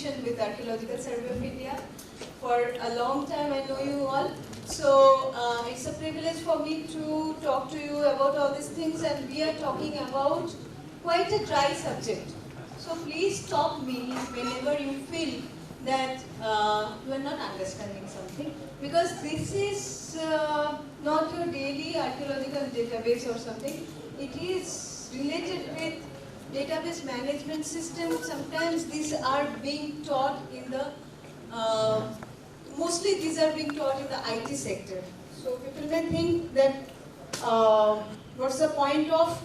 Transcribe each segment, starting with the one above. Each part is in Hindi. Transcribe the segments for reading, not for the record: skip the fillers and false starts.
association with Archaeological Survey of India. For a long time I know you all. So it's a privilege for me to talk to you about all these things, and we are talking about quite a dry subject. So please stop me whenever you feel that you are not understanding something, because this is not your daily archaeological database or something. It is related with database management system. Sometimes these are being taught in the, mostly these are being taught in the IT sector. So people may think that what's the point of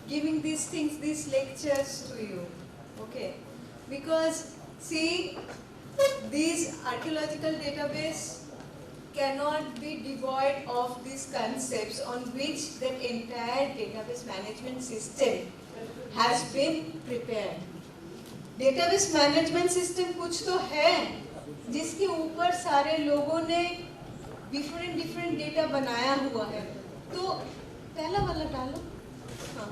giving these things, these lectures to you, okay? Because see, these archaeological database cannot be devoid of these concepts on which the entire database management system has been prepared. Database management system कुछ तो है जिसके ऊपर सारे लोगों ने different data बनाया हुआ है. तो पहला वाला डालो. हाँ.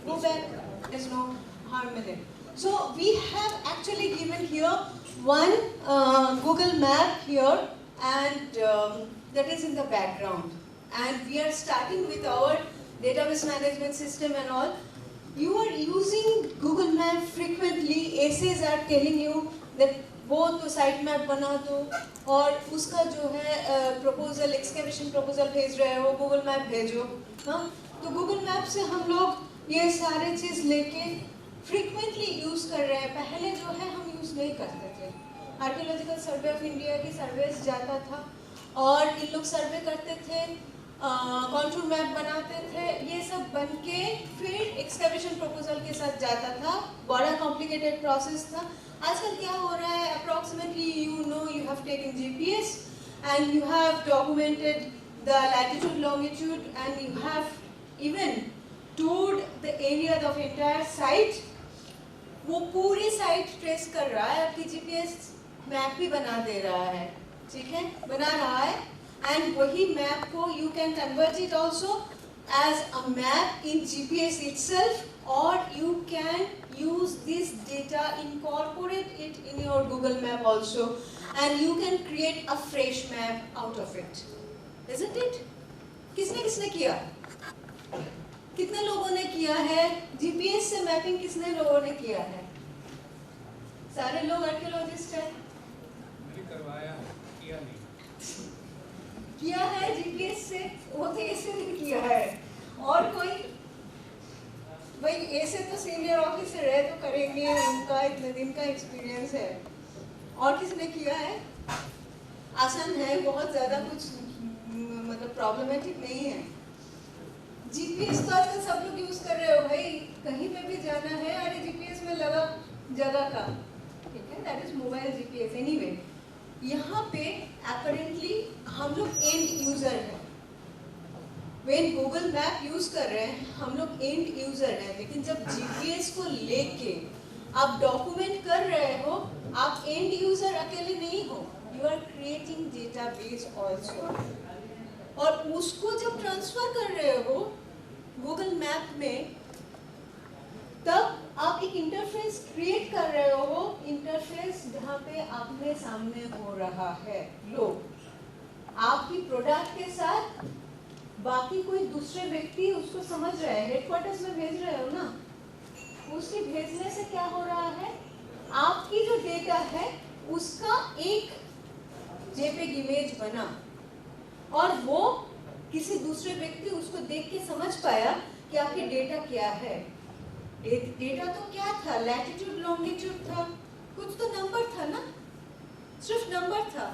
Go back. There's no harm in it. So we have actually given here one Google map here, and that is in the background. And we are starting with our database management system and all. You are using Google Map frequently. ACs are telling you that वो तो साइट मैप बना दो, और उसका जो है प्रपोजल, एक्सकेवेशन प्रपोजल भेज रहे हो, गूगल मैप भेजो. हाँ, तो गूगल मैप से हम लोग ये सारे चीज़ लेके फ्रीक्वेंटली यूज़ कर रहे हैं. पहले जो है हम यूज़ नहीं करते थे. आर्कियोलॉजिकल सर्वे ऑफ इंडिया की सर्वेस जाता था और इन लोग सर्वे करते थे, कॉन्टूर मैप बनाते थे, ये सब बन के फिर एक्सकेवेशन प्रपोजल के साथ जाता था. बड़ा कॉम्प्लिकेटेड प्रोसेस था. आजकल क्या हो रहा है, approximately you know, you have taken GPS and you have documented the latitude longitude and you have even toured the area of entire site. वो पूरी साइट ट्रेस कर रहा है, आपकी जीपीएस मैप भी बना दे रहा है. ठीक है, बना रहा है. एंड वही मैप को you can convert it also as a map in GPS itself, or you can use this data, incorporate it in your Google Map also, and you can create a fresh map out of it, isn't it? किसने किसने किया? कितने लोगों ने किया है? GPS से मैपिंग किसने लोगों ने किया है? सारे लोग आर्कियोलॉजिस्ट हैं? मैंने करवाया, किया नहीं. किया है जीपीएस से, वो तो ऐसे नहीं किया है. और कोई भाई ऐसे तो सीनियर ऑफिसर है तो करेंगे, उनका इतने दिन का एक्सपीरियंस है. और किसने किया है? आसान है, बहुत ज़्यादा कुछ मतलब प्रॉब्लमेटिक नहीं है. जीपीएस तो आजकल सब लोग यूज़ कर रहे हो भाई. कहीं पे भी जाना है, अरे जीपीएस में लगा जगह का, ठीक है, that is mobile GPS. Anyway, यहाँ पे अपरेंटली हम लोग एंड यूजर हैं. व्हेन गूगल मैप यूज कर रहे हैं हम लोग एंड यूजर हैं. लेकिन जब जीपीएस को लेके आप डॉक्यूमेंट कर रहे हो, आप एंड यूजर अकेले नहीं हो, you are creating database also. और उसको जब ट्रांसफर कर रहे हो गूगल मैप में, तब आप एक इंटरफेस क्रिएट कर रहे हो. इंटरफेस जहाँ पे आपने सामने हो रहा है लोग आपकी प्रोडक्ट के साथ, बाकी कोई दूसरे व्यक्ति उसको समझ रहे हैं, हेडक्वार्टर्स में भेज रहे हो ना. उसके भेजने से क्या हो रहा है, आपकी जो डेटा है उसका एक जेपीईजी इमेज बना, और वो किसी दूसरे व्यक्ति उसको देख के समझ पाया कि आपकी डेटा क्या है. डेटा तो क्या था, लैटिट्यूड लॉन्गिट्यूड था, कुछ तो नंबर था ना, सिर्फ नंबर था.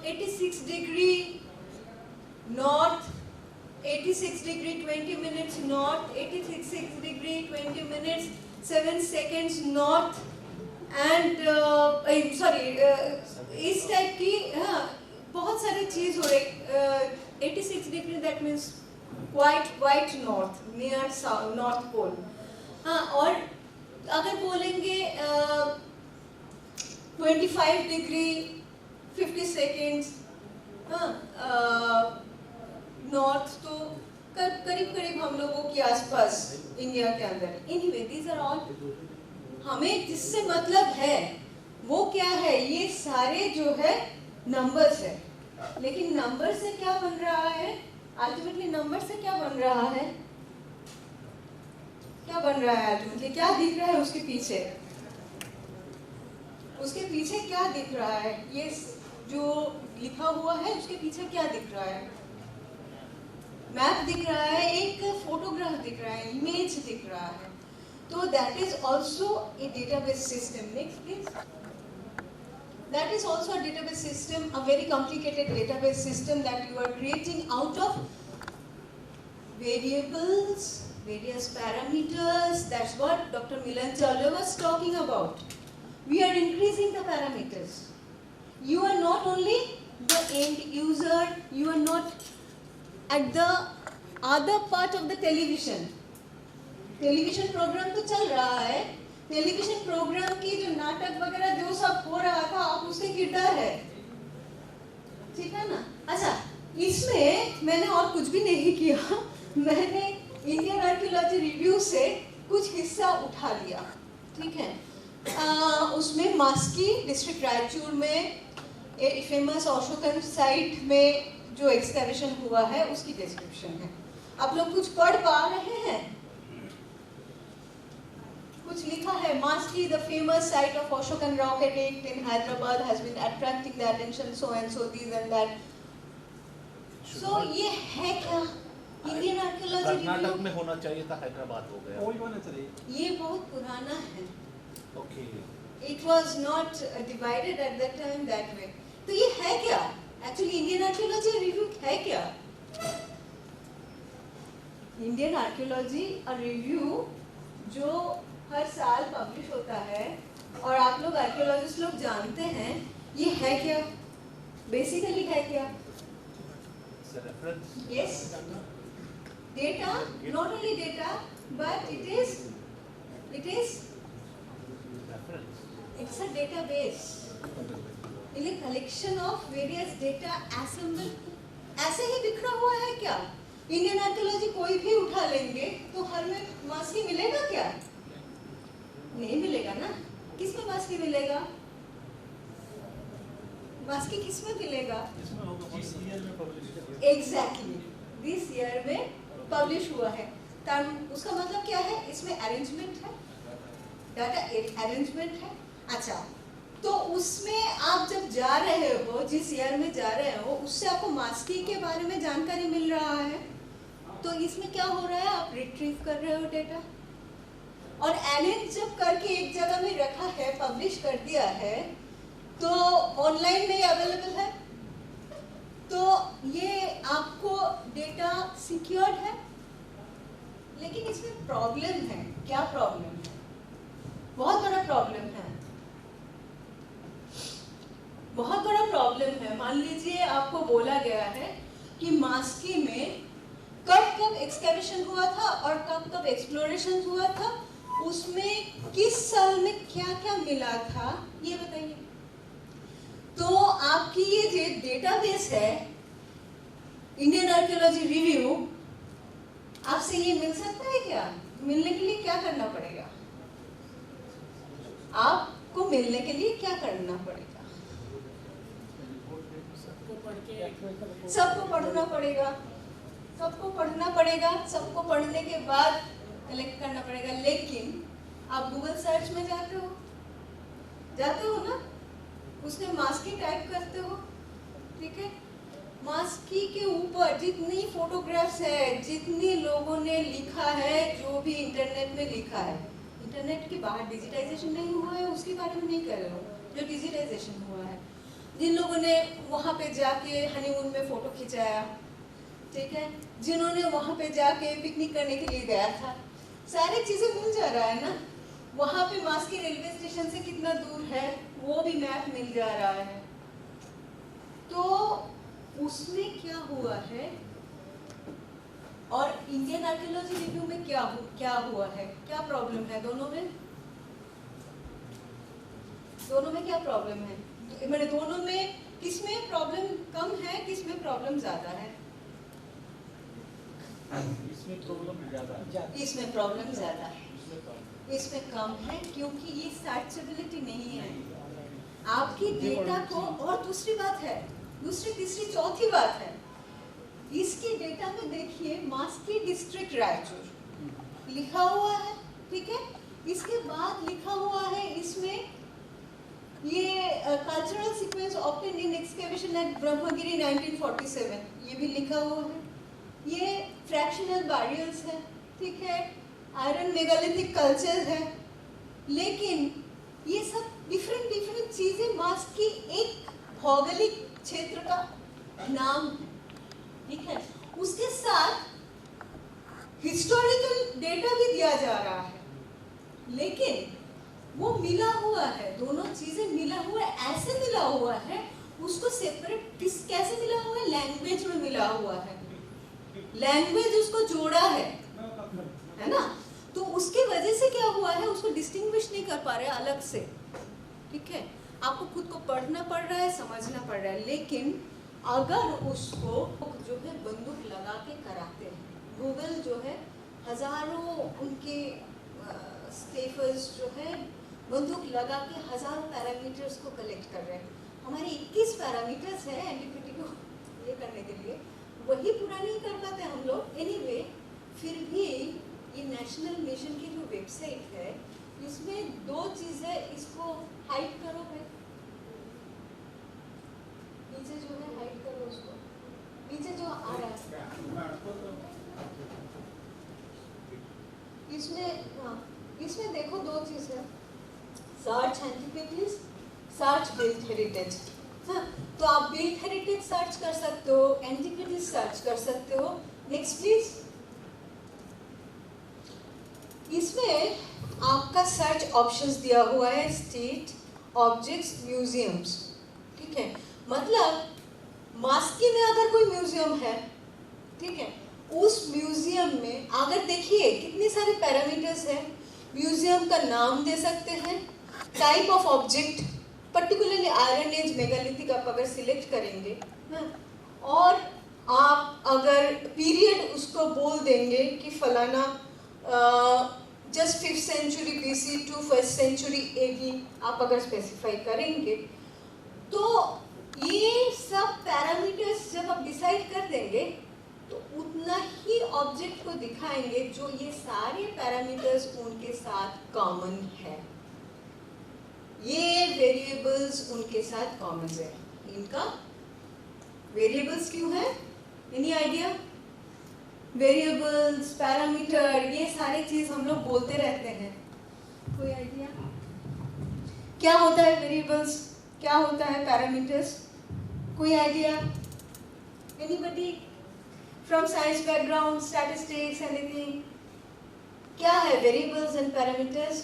86 degree north, 86 degree 20 minutes north, 86 degree 20 minutes 7 seconds north, and sorry इस टाइप की. हाँ, बहुत सारी चीज़ हो रही. 86 degree that means quite north, near north pole. हाँ, और अगर बोलेंगे 25 डिग्री 50 सेकेंड्स नॉर्थ, तो करीब करीब हम लोगों के आसपास इंडिया के अंदर. एनीवे, दीज आर ऑल हमें जिससे मतलब है वो क्या है, ये सारे जो है नंबर्स है। लेकिन नंबर से क्या बन रहा है, अल्टीमेटली नंबर से क्या बन रहा है, क्या बन रहा है अल्टीमेटली, क्या दिख रहा है उसके पीछे, उसके पीछे क्या दिख रहा है, ये जो लिखा हुआ है उसके पीछे क्या दिख रहा है, मैप दिख रहा है, एक फोटोग्राफ दिख रहा है, इमेज दिख रहा है। तो that is also a database system. Next please. That is also a database system, a very complicated database system that you are creating out of variables, various parameters. That's what Dr. Milan Chawla was talking about. We are increasing the parameters. You are not only the end user, you are not at the other part of the television. Television programme तो चल रहा है, टेलीविजन प्रोग्राम की जो नाटक वगैरह जो सब हो रहा था आप उसके किरदार है, ठीक है ना। अच्छा, इसमें मैंने और कुछ भी नहीं किया, मैंने इंडियन आर्कियोलॉजी रिव्यू से कुछ हिस्सा उठा लिया, ठीक है। उसमें मास्की डिस्ट्रिक्ट रायचूर में एक फेमस अशोकन साइट में जो एक्सकैवेशन हुआ है उसकी डिस्क्रिप्शन है। आप लोग कुछ पढ़ पा रहे हैं, कुछ लिखा है, Maski, the famous site of Ashokan rock edict in Hyderabad has been attracting the attention so and so, this and that. So ये है क्या? Indian archaeology review कर्नाटक में होना चाहिए था, हैदराबाद हो गया। वही होना चाहिए। ये बहुत पुराना है। Okay. It was not divided at that time that way. तो ये है क्या? Actually Indian archaeology review है क्या? Indian archaeology a review जो हर साल पब्लिश होता है और आप लोग आर्कियोलॉजिस्ट लोग जानते हैं, ये है क्या, बेसिकली है क्या? Yes, data, not only data but it is it's a database, in a collection of various data assemble. ऐसे ही बिखरा हुआ है क्या? इंडियन आर्कियोलॉजी कोई भी उठा लेंगे तो हर में मास्की मिलेगा क्या? नहीं मिलेगा ना। किसमें मास्की मिलेगा? मास्की किसमें मिलेगा? एग्जैक्टली दिस ईयर में पब्लिश हुआ है। उसका मतलब क्या है? इसमें अरेंजमेंट है, डाटा अरेंजमेंट है। अच्छा, तो उसमें आप जब जा रहे हो, जिस ईयर में जा रहे हो, उससे आपको मास्की के बारे में जानकारी मिल रहा है। तो इसमें क्या हो रहा है? आप रिट्रीव कर रहे हो डेटा, और अरेंज जब करके एक जगह में रखा है, पब्लिश कर दिया है, तो ऑनलाइन में अवेलेबल है, तो ये आपको डेटा सिक्योर्ड है। लेकिन इसमें प्रॉब्लम है। क्या प्रॉब्लम है? बहुत बड़ा प्रॉब्लम है, बहुत बड़ा प्रॉब्लम है। मान लीजिए आपको बोला गया है कि मास्की में कब कब एक्सकैवेशन हुआ था और कब कब एक्सप्लोरेशन हुआ था, उसमें किस साल में क्या क्या मिला था, ये बताइए। तो आपकी ये जो डेटाबेस है इंडियन आर्कियोलॉजी रिव्यू, आपसे ये मिल सकता है क्या? मिलने के लिए क्या करना पड़ेगा? आपको मिलने के लिए क्या करना पड़ेगा? सबको पढ़ना पड़ेगा, सबको पढ़ना पड़ेगा, सबको पढ़ने के बाद कलेक्ट करना पड़ेगा। लेकिन आप गूगल सर्च में जाते हो ना, उसमें मास्की टाइप करते हो, ठीक है। मास्की के ऊपर जितनी फोटोग्राफ्स है, जितनी लोगों ने लिखा है, जो भी इंटरनेट में लिखा है, इंटरनेट के बाहर डिजिटाइजेशन नहीं हुआ है उसके बारे में नहीं कर रहे हो, जो डिजिटाइजेशन हुआ है, जिन लोगों ने वहाँ पे जाके हनीमून में फोटो खिंचाया, ठीक है, जिन्होंने वहाँ पे जाके पिकनिक करने के लिए गया था, सारी चीज़ें मिल जा रहा है ना। वहाँ पे मास्की रेलवे स्टेशन से कितना दूर है वो भी मैप मिल जा रहा है। तो उसमें क्या हुआ है और इंडियन आर्कियोलॉजी रिव्यू में क्या हुआ है, क्या प्रॉब्लम है दोनों में? दोनों में क्या प्रॉब्लम है? मैंने दोनों में किसमें प्रॉब्लम कम है, किसमें प्रॉब्लम ज्यादा है? इसमें प्रॉब्लम ज्यादा है। इसमें प्रॉब्लम ज्यादा है। इसमें कम है क्योंकि ये सर्चेबिलिटी नहीं है आपकी डेटा को। और दूसरी बात है, दूसरी तीसरी चौथी बात है, इसके डेटा में देखिए मास्की डिस्ट्रिक्ट रायचूर लिखा हुआ है, ठीक है। इसके बाद लिखा हुआ है इसमें ये cultural sequence obtained in excavation at Brahmagiri 1947, ये भी लिखा हुआ है। ये फ्रैक्शनल बैरियर्स है, ठीक है, आयरन मेगालिथिक कल्चर है, लेकिन ये सब डिफरेंट चीजें मार्स की एक भौगोलिक क्षेत्र का नाम है, ठीक है। उसके साथ हिस्टोरिकल डेटा भी दिया जा रहा है, लेकिन वो मिला हुआ है, दोनों चीजें मिला हुआ है। ऐसे मिला हुआ है, उसको सेपरेट कैसे मिला हुआ है, लैंग्वेज में मिला हुआ है, लैंग्वेज उसको जोड़ा है ना। तो उसके वजह से क्या हुआ है, उसको डिस्टिंग्विश नहीं कर पा रहे अलग से, ठीक है। आपको खुद को पढ़ना पड़ रहा है, समझना पड़ रहा है, लेकिन अगर उसको जो है बंदूक लगा के कराते हैं, गूगल जो है हजारों उनके स्टेफर्स जो है बंदूक लगा के हजारों पैरामीटर्स को कलेक्ट कर रहे हैं। हमारे 21 पैरामीटर्स है एंटिटी को ये करने के लिए, वही पूरा नहीं कर पाते हम लोग। एनीवे, फिर भी ये नेशनल मिशन की जो वेबसाइट है, इसमें दो चीज़ें, इसको हाइड करो भाई, नीचे जो है हाइड करो उसको, नीचे जो आ रहा है इसमें, हाँ इसमें देखो दो चीज़ है, search antiquities, search built heritage. हाँ, तो आप बिल्ट हेरिटेज सर्च कर सकते हो, एंटिक्विटीज सर्च कर सकते हो। Next please. इसमें आपका सर्च ऑप्शंस दिया हुआ है, स्टेट, ऑब्जेक्ट्स, म्यूजियम्स, ठीक है। मतलब मास्की में अगर कोई म्यूजियम है, ठीक है, उस म्यूजियम में अगर देखिए कितने सारे पैरामीटर्स हैं, म्यूजियम का नाम दे सकते हैं, type of object, particularly iron age megalithic आप अगर सिलेक्ट करेंगे, और आप अगर पीरियड उसको बोल देंगे कि फलाना just 5th century BC to 1st century AD आप अगर स्पेसिफाई करेंगे, तो ये सब पैरामीटर्स जब आप डिसाइड कर देंगे तो उतना ही ऑब्जेक्ट को दिखाएंगे जो ये सारे पैरामीटर्स उनके साथ कॉमन है। ये वेरिएबल्स उनके साथ कॉमन है। इनका वेरिएबल्स क्यों है? Any idea? वेरिएबल्स, पैरामीटर, ये सारी चीज हम लोग बोलते रहते हैं, कोई आइडिया क्या होता है वेरिएबल्स, क्या होता है पैरामीटर्स, कोई idea? Anybody from science background, statistics, anything? क्या है वेरिएबल्स एंड पैरामीटर्स?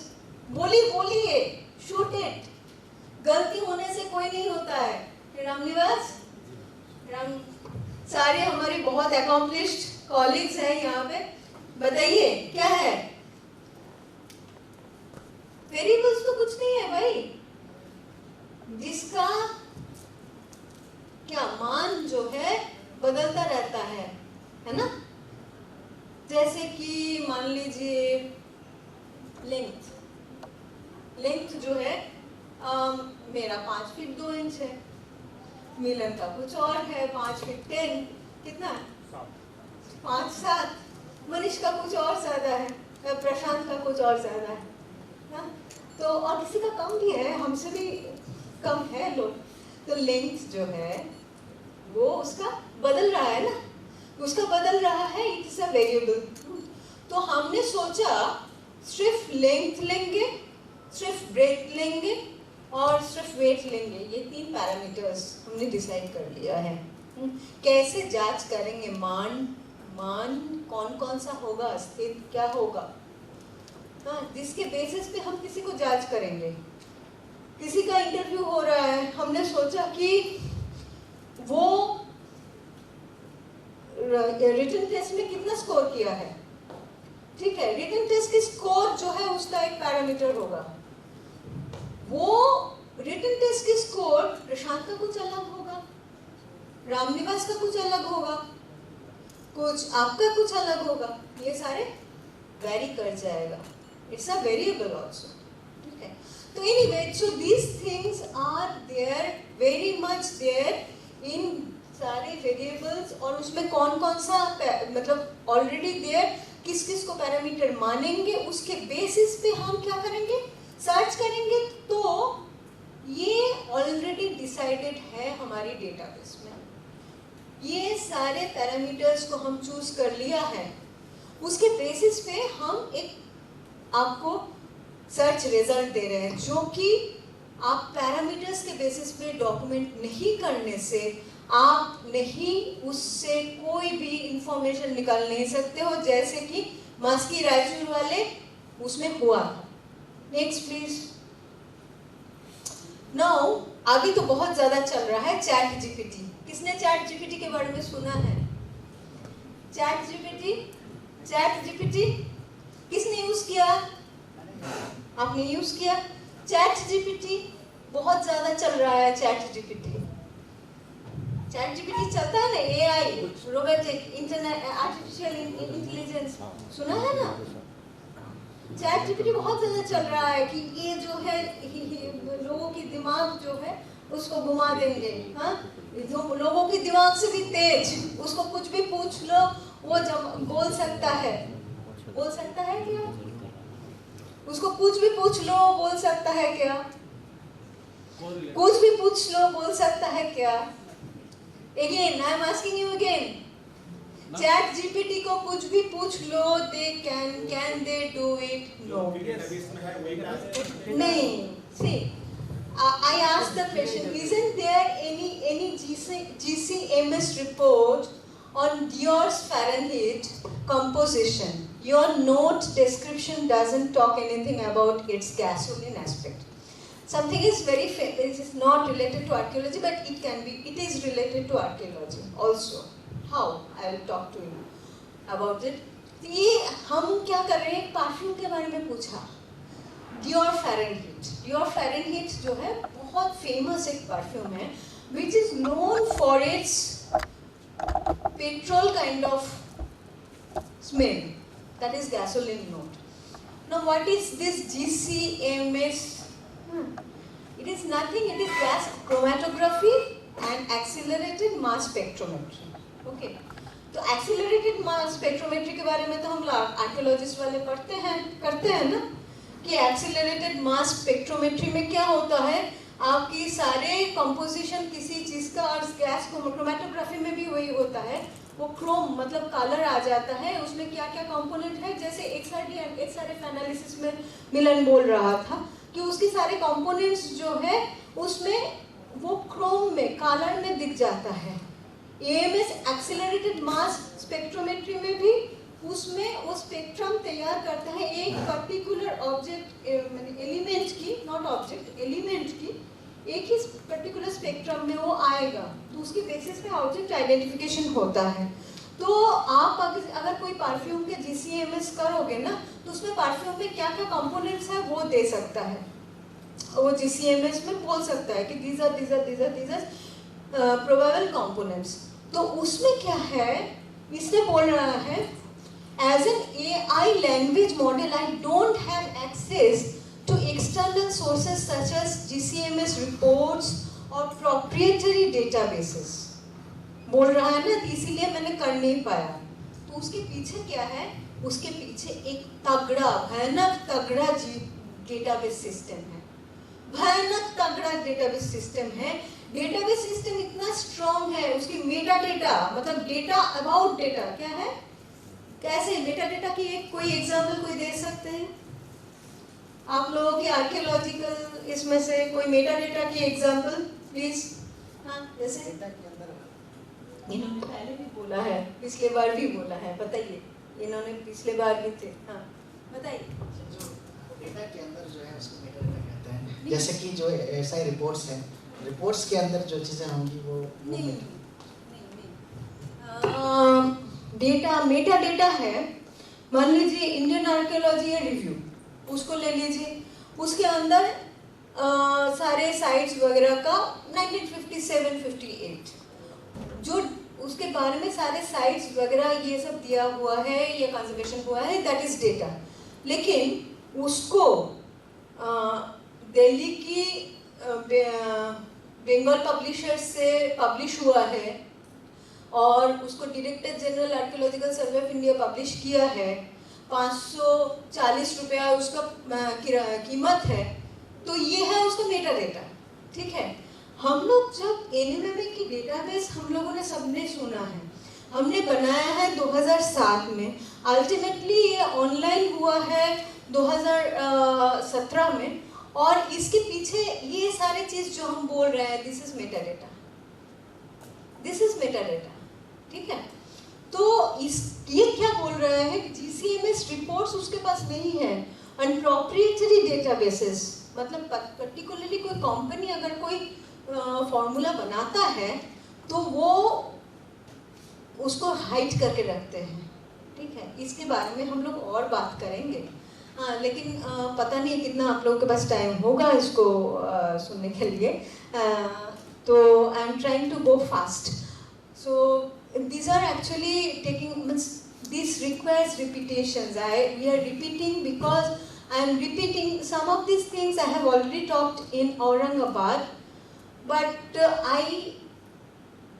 बोलिए, शूट इट। गलती होने से कोई नहीं होता है। रामनिवास, सारे हमारे बहुत अकॉम्प्लिश्ड कॉलीग्स हैं यहाँ पे, बताइए क्या है? वेरिएबल्स तो कुछ नहीं है भाई, जिसका क्या मान जो है बदलता रहता है ना। जैसे कि मान लीजिए लेंथ जो है मेरा 5 फीट 2 इंच है, मिलन का कुछ और है 5 फीट 10, कितना है 5-7, मनीष का कुछ और ज्यादा है, प्रशांत का कुछ और ज्यादा है ना? तो और किसी का कम भी है, हमसे भी कम है लोग। तो लेंथ जो है वो उसका बदल रहा है ना, उसका बदल रहा है, इट इज अ वेरिएबल। तो हमने सोचा सिर्फ लेंथ लेंगे, सिर्फ ब्रेथ लेंगे और सिर्फ वेट लेंगे, ये 3 पैरामीटर्स हमने डिसाइड कर लिया है। कैसे जांच करेंगे मान कौन कौन सा होगा, स्थित क्या होगा, हाँ, जिसके बेसिस पे हम किसी को जांच करेंगे। किसी का इंटरव्यू हो रहा है, हमने सोचा कि वो रिटन टेस्ट में कितना स्कोर किया है, ठीक है, रिटन टेस्ट की स्कोर जो है उसका एक पैरामीटर होगा। वो रिटन टेस्ट की स्कोर प्रशांत का कुछ अलग होगा, रामनिवास का कुछ अलग होगा, कुछ आपका कुछ अलग होगा, ये सारे वैरी कर जाएगा। It's a variable also. Okay. So anyway, so these things are there, very much there in सारे वेरिएबल्स, और उसमें कौन कौन सा मतलब ऑलरेडी देयर, किस किस को पैरामीटर मानेंगे, उसके बेसिस पे हम क्या करेंगे, सर्च करेंगे। तो ये ऑलरेडी डिसाइडेड है हमारी डेटाबेस में, ये सारे पैरामीटर्स को हम चूज कर लिया है, उसके बेसिस पे हम एक आपको सर्च रिजल्ट दे रहे हैं, जो कि आप पैरामीटर्स के बेसिस पे डॉक्यूमेंट नहीं करने से आप नहीं उससे कोई भी इंफॉर्मेशन निकाल नहीं सकते हो, जैसे कि मास्की रायचूर वाले उसमें हुआ था। Next please. नाउ अभी तो बहुत ज्यादा चल रहा है चैट जीपीटी। किसने चैट जीपीटी के बारे में सुना है? चैट जीपीटी किसने यूज किया? आपने यूज किया। चैट जीपीटी बहुत ज्यादा चल रहा है। चैट जीपीटी चलता है ना, AI, robotic, internet, artificial intelligence, सुना है ना? चैट जीपीटी बहुत ज्यादा चल रहा है कि ये जो है लोगों की दिमाग जो है उसको घुमा देंगे। हाँ, जो लोगों की दिमाग से भी तेज, उसको कुछ भी पूछ लो वो जब बोल सकता है क्या? उसको कुछ भी पूछ लो बोल सकता है क्या? कुछ भी पूछ लो बोल सकता है क्या? Again, I am asking you again. Chat GPT को कुछ भी पूछ लो, can they do it? No. नहीं. See, I asked the question. Isn't there any GCMS report on Dior's Fahrenheit composition? Your note description doesn't talk anything about its gasoline aspect. Something is very famous, it's not related to archaeology, but it is related to archaeology also. How? I will talk to you about it. ये हम क्या कर रहे हैं, परफ्यूम के बारे में पूछा। Dior Fahrenheit जो है बहुत फेमस एक परफ्यूम है, which is known for its petrol kind of smell, that is gasoline note. Now what is this GCMS? It is nothing, it is gas chromatography and accelerated mass spectrometry. Okay. तो accelerated mass spectrometry के बारे में तो हम आर्कियोलॉजिस्ट वाले करते हैं ना, कि accelerated mass spectrometry में क्या होता है, आपकी सारे कंपोजिशन किसी चीज का, और गैस क्रोमेटोग्राफी में भी वही होता है, वो क्रोम मतलब कलर आ जाता है, उसमें क्या क्या कंपोनेंट है, जैसे एक्सआरएफ एनालिसिस में मिलन बोल रहा था कि उसके सारे कंपोनेंट्स जो है उसमें वो क्रोम में, कलर में दिख जाता है। एएमएस एक्सेलरेटेड मास स्पेक्ट्रोमेट्री में भी उसमें वो स्पेक्ट्रम तैयार करता है एक पर्टिकुलर ऑब्जेक्ट, एलिमेंट की, नॉट ऑब्जेक्ट, एलिमेंट की एक ही पर्टिकुलर स्पेक्ट्रम में वो आएगा, तो उसकी बेसिस पे ऑब्जेक्ट आइडेंटिफिकेशन होता है। तो आप अगर कोई परफ्यूम के जीसीएमएस करोगे ना, तो उसमें परफ्यूम में क्या क्या कंपोनेंट्स है वो दे सकता है, वो जीसीएमएस में बोल सकता है कि these are प्रोबेबल कंपोनेंट्स। तो उसमें क्या है, इसने बोल रहा है as an AI language model I don't have access to external sources such as GCMS reports or proprietary databases। बोल रहा है ना, तो इसीलिए मैंने कर नहीं पाया। तो उसके पीछे क्या है, उसके पीछे एक तगड़ा, भयानक तगड़ा डेटाबेस सिस्टम है, भयानक तगड़ा डेटाबेस सिस्टम है। डेटाबेस सिस्टम इतना स्ट्रॉन्ग है, उसकी मेटा डेटा मतलब डेटा अबाउट डेटा क्या है, कैसे मेटा डेटा की एक कोई एग्जांपल कोई दे सकते हैं आप लोगों की आर्कियोलॉजिकल इसमें से कोई मेटा डेटा की एग्जांपल प्लीज? हाँ, जैसे इन्होंने पहले भी बोला है, पिछले बार भी बोला है, बताइए, इन्होंने पिछले बार भी थे। हाँ बताइए। जो डेटा के अंदर जो है उसको मेटा डेटा कहते हैं, जैसे कि जो एसआई रिपोर्ट्स हैं, रिपोर्ट्स के अंदर जो चीज़ें होंगी वो नहीं। डेटा मेटा डेटा है, मान लीजिए इंडियन आर्कियोलॉजी रिव्यू, उसको ले लीजिए, उसके अंदर सारे साइट्स वगैरह का 1957-58 जो उसके बारे में सारे साइट्स वगैरह ये सब दिया हुआ है, ये कंजर्वेशन हुआ है, दैट इज डेटा। लेकिन उसको दिल्ली की बंगाल पब्लिशर से पब्लिश हुआ है और उसको director general archaeological survey of India publish किया है, 540 रुपया उसका कीमत है, तो ये है उसका मेटा डेटा, ठीक है। हम लोग जब एनएमएमए की डेटाबेस हम लोगों ने सबने सुना है, हमने बनाया है 2007 में, अल्टीमेटली ये ऑनलाइन हुआ है 2017 में, और इसके पीछे ये सारे चीज जो हम बोल रहे हैं, this is Meta data, this is Meta data, ठीक है। तो ये क्या बोल रहे हैं कि जीसीएमएस रिपोर्ट्स उसके पास नहीं है, अनप्रोप्रिएटरी डेटाबेसेस, मतलब पर्टिकुलरली कोई कंपनी अगर कोई फॉर्मूला बनाता है तो वो उसको हाइड करके रखते हैं, ठीक है। इसके बारे में हम लोग और बात करेंगे, हाँ, लेकिन पता नहीं कितना आप लोगों के पास टाइम होगा इसको सुनने के लिए, तो I am trying to go fast. So these are actually taking, this requires repetitions. We are repeating because I am repeating some of these things I have already talked in Aurangabad, but I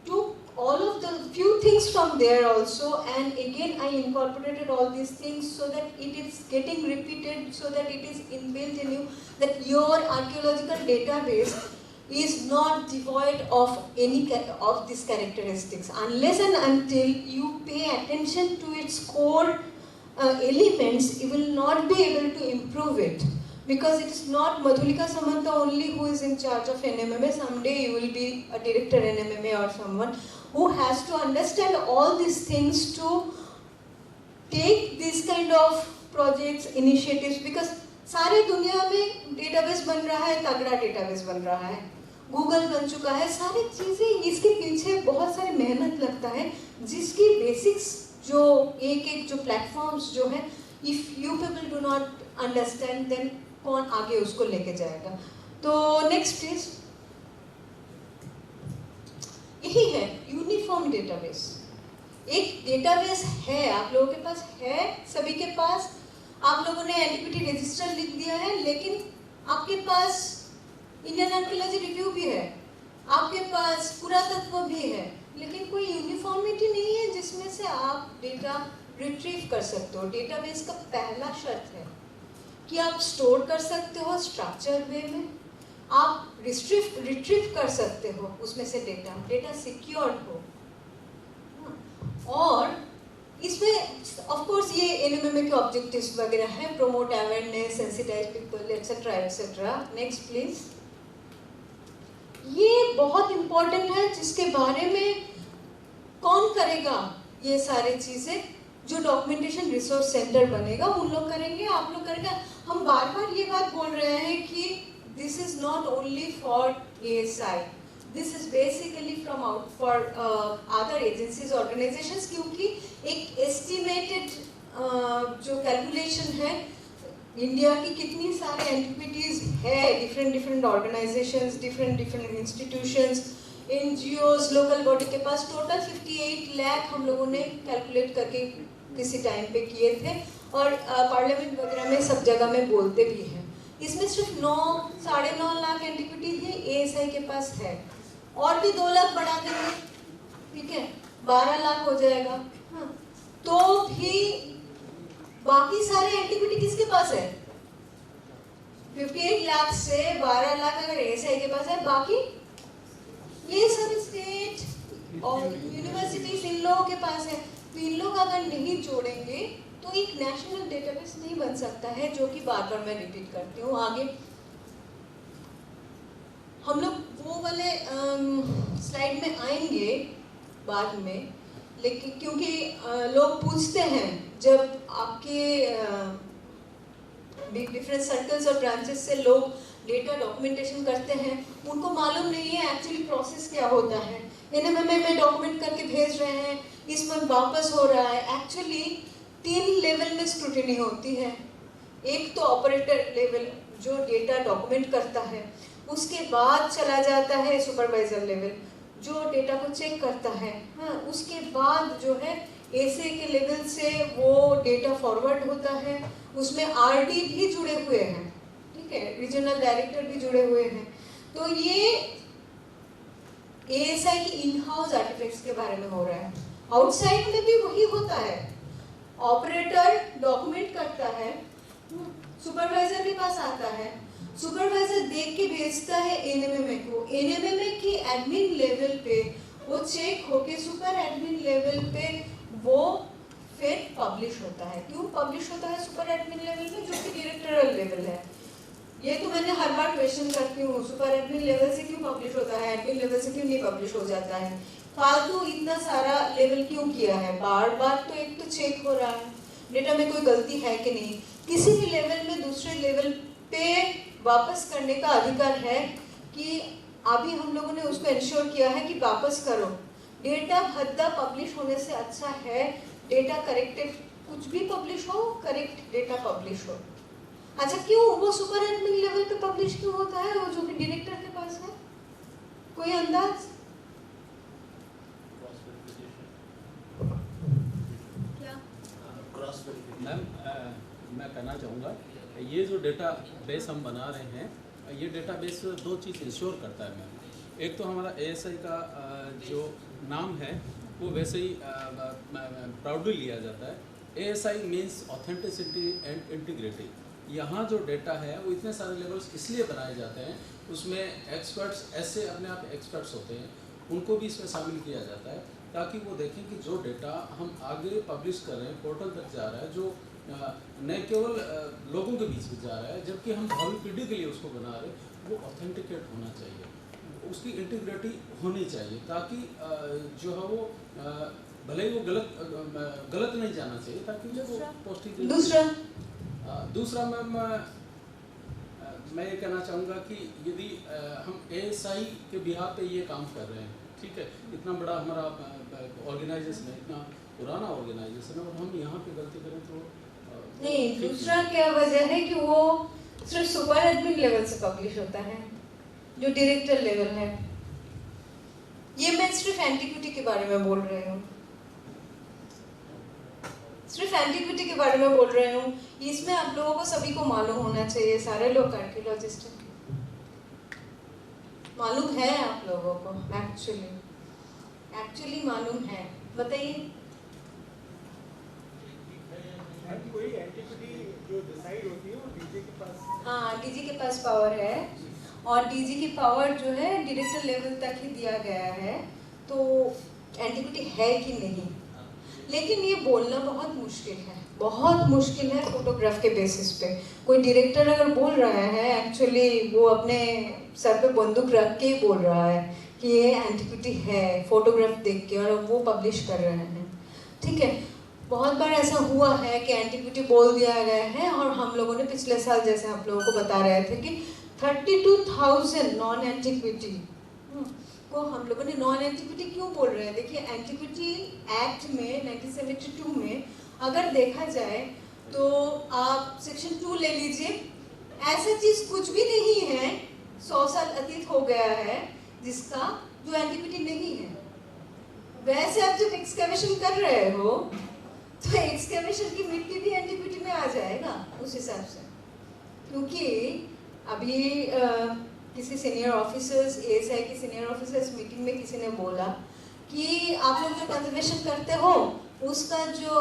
took all of the few things from there also, and again I incorporated all these things so that it is getting repeated, so that it is inbuilt in you, that your archaeological database is not devoid of any of these characteristics, unless and until you pay attention to its core elements. You will not be able to improve it, because it is not Madhulika Samanta only who is in charge of NMMA. Someday you will be a director NMMA or someone who has to understand all these things to take these kind of projects, initiatives, because सारे दुनिया में डेटाबेस बन रहा है, तगड़ा डेटाबेस बन रहा है, गूगल बन चुका है, सारी चीज़ें, इसके पीछे बहुत सारी मेहनत लगता है, जिसकी बेसिक्स जो एक जो प्लेटफॉर्म्स जो है, if you people do not understand, then कौन आगे उसको लेके जाएगा। तो नेक्स्ट प्लीज, यही है यूनिफॉर्म डेटाबेस। एक डेटाबेस है, आप लोगों के पास है, सभी के पास, आप लोगों ने एंटिक्विटी रजिस्टर लिख दिया है, लेकिन आपके पास इंडियन आर्कियोलॉजी रिव्यू भी है, आपके पास पुरातत्व भी है, लेकिन कोई यूनिफॉर्मिटी नहीं है जिसमें से आप डेटा रिट्रीव कर सकते हो। डेटाबेस का पहला शर्त है कि आप स्टोर कर सकते हो स्ट्रक्चर वे में, आप रिट्रीव कर सकते हो उसमें से डेटा सिक्योर्ड हो, और इसमें ऑफ कोर्स ये एनएमएमए के ऑब्जेक्टिव्स वगैरह है, promote awareness, sensitise people, etcetera etcetera. Next please, ये बहुत इम्पोर्टेंट है, जिसके बारे में कौन करेगा ये सारी चीजें, जो डॉक्यूमेंटेशन रिसोर्स सेंटर बनेगा उन लोग करेंगे, आप लोग करेंगे। हम बार बार ये बात बोल रहे हैं कि this is not only for ASI, this is basically from out for other agencies, organisations, क्योंकि एक एस्टिमेटेड जो कैलकुलेशन है इंडिया की कितनी सारे एंटिक्विटीज है, different organisations, different institutions, NGOs, local body के पास टोटल 58 लाख हम लोगों ने कैलकुलेट करके किसी टाइम पे किए थे, और पार्लियामेंट वगैरह में सब जगह में बोलते भी हैं। इसमें सिर्फ 9-9.5 लाख एंटिक्विटी है एएसआई के पास है, और भी 2 लाख बढ़ा देंगे, ठीक है, 12 लाख हो जाएगा। हाँ, तो भी बाकी सारे एंटिक्विटी किसके पास है? 58 लाख से 12 लाख अगर एएसआई के पास है, बाकी ये सब स्टेट और यूनिवर्सिटीज इन लोगों के पास है। तो इन लोग अगर नहीं जोड़ेंगे तो एक नेशनल डेटाबेस नहीं बन सकता है, जो कि बार बार मैं रिपीट करती हूँ। आगे हम लोग वो वाले स्लाइड में आएंगे बाद में, लेकिन क्योंकि लोग पूछते हैं जब आपके डिफरेंट सर्कल्स और ब्रांचेस से लोग डेटा डॉक्यूमेंटेशन करते हैं, उनको मालूम नहीं है एक्चुअली प्रोसेस क्या होता है। एनएमएमए में डॉक्यूमेंट करके भेज रहे हैं, इसमें वापस हो रहा है। एक्चुअली 3 लेवल में स्क्रूटिनी होती है। एक तो ऑपरेटर लेवल जो डेटा डॉक्यूमेंट करता है, उसके बाद चला जाता है सुपरवाइजर लेवल जो डेटा को चेक करता है। हाँ, उसके बाद जो है एसए के लेवल से वो डेटा फॉरवर्ड होता है उसमें आरडी भी जुड़े हुए हैं, ठीक है, रीजनल डायरेक्टर भी जुड़े हुए हैं। तो ये एएसआई की इन हाउस आर्टिफैक्ट्स के बारे में हो रहा है। आउटसाइड में भी वही होता है, ऑपरेटर डॉक्यूमेंट करता है, सुपरवाइजर के पास आता है, सुपरवाइजर देख के भेजता है एनएमएमए को, एनएमएमए की एडमिन लेवल पे वो चेक होके सुपर एडमिन लेवल पे वो फिर पब्लिश होता है। क्यों पब्लिश होता है सुपर एडमिन लेवल में, जो कि डायरेक्टोरियल लेवल है। ये तो मैंने हर बार क्वेश्चन करती हूँ, सुपर एडमिन लेवल से क्यों पब्लिश होता है, एडमिन लेवल से क्यों नहीं पब्लिश हो जाता है, फालतू इतना सारा लेवल क्यों किया है, बार बार तो एक तो चेक हो रहा है डेटा में कोई गलती है कि नहीं। किसी भी लेवल में दूसरे लेवल पे वापस करने का अधिकार है कि अभी हम लोगों ने उसको इंश्योर किया है कि वापस करो। डेटा भद्दा पब्लिश होने से अच्छा है डेटा करेक्टेड, कुछ भी पब्लिश हो, करेक्ट डेटा पब्लिश हो। अच्छा क्यों वो सुपर एडमिन लेवल पे पब्लिश क्यों होता है, वो जो कि डायरेक्टर के पास है, कोई अंदाज? क्या क्रॉस वेरिफिकेशन। मैम मैं कहना चाहूँगा ये जो डेटा बेस हम बना रहे हैं, ये डेटा बेस दो चीज़ इंश्योर करता है मैम। एक तो हमारा एएसआई का जो नाम है वो वैसे ही प्राउडली लिया जाता है। ASI means authenticity and integrity. यहाँ जो डेटा है वो इतने सारे लेवल्स इसलिए बनाए जाते हैं, उसमें एक्सपर्ट्स ऐसे अपने आप एक्सपर्ट्स होते हैं, उनको भी इसमें शामिल किया जाता है ताकि वो देखें कि जो डेटा हम आगे पब्लिश कर रहे हैं, पोर्टल तक जा रहा है, जो न केवल लोगों के बीच में जा रहा है, जबकि हम भावी पीढ़ी के लिए उसको बना रहे हैं, वो ऑथेंटिकेट होना चाहिए, उसकी इंटीग्रिटी होनी चाहिए, ताकि जो है वो भले ही वो गलत नहीं जाना चाहिए, ताकि वो पौष्टिक। दूसरा मैम मैं ये कहना चाहूँगा कि यदि हम एएसआई के बिहार पे ये काम कर रहे हैं, ठीक है, इतना बड़ा हमारा ऑर्गेनाइजेशन है, इतना पुराना ऑर्गेनाइजेशन है, और हम यहाँ पे गलती करें तो नहीं। दूसरा क्या वजह है कि वो सिर्फ सुपर एडमिन लेवल से पब्लिश होता है, जो डायरेक्टर लेवल है। ये मैं सिर्फ एंटीक्विटी के बारे में बोल रही हूँ, सिर्फ एंटीक्विटी के बारे में बोल रही हूँ। इसमें आप लोगों को सभी को मालूम होना चाहिए, सारे लोग आर्कियोलॉजिस्ट हैं, मालूम है आप लोगों को, एक्चुअली मालूम है। बताइए कोई एंटिटी जो डिसाइड होती है वो डीजी के पास? हाँ, डीजी के पास पावर है, और डीजी की पावर जो है डायरेक्टर लेवल तक ही दिया गया है, तो एंटिटी है कि नहीं। लेकिन ये बोलना बहुत मुश्किल है, बहुत मुश्किल है फोटोग्राफ के बेसिस पे। कोई डायरेक्टर अगर बोल रहा है, एक्चुअली वो अपने सर पे बंदूक रख के ही बोल रहा है कि ये एंटिक्विटी है फोटोग्राफ देख के, और वो पब्लिश कर रहे हैं, ठीक है। बहुत बार ऐसा हुआ है कि एंटिक्विटी बोल दिया गया है, और हम लोगों ने पिछले साल जैसे आप लोगों को बता रहे थे कि 32,000 नॉन एंटिक्विटी को हम लोगों ने नॉन एंटिक्विटी क्यों बोल रहे हैं। देखिए एंटिक्विटी एक्ट में 1972 में अगर देखा जाए तो आप सेक्शन 2 ले लीजिए, ऐसा चीज कुछ भी नहीं है 100 साल अतीत हो गया है जिसका जो एंटिक्विटी नहीं है। वैसे आप जब एक्सकैवेशन कर रहे हो तो एक्सकैवेशन की मिट्टी भी एंटिक्विटी में आ जाएगा उस हिसाब से, क्योंकि अभी किसी सीनियर ऑफिसर्स, एएसआई के सीनियर ऑफिसर्स मीटिंग में किसी ने बोला कि आप लोग जो कंजर्वेशन करते हो उसका जो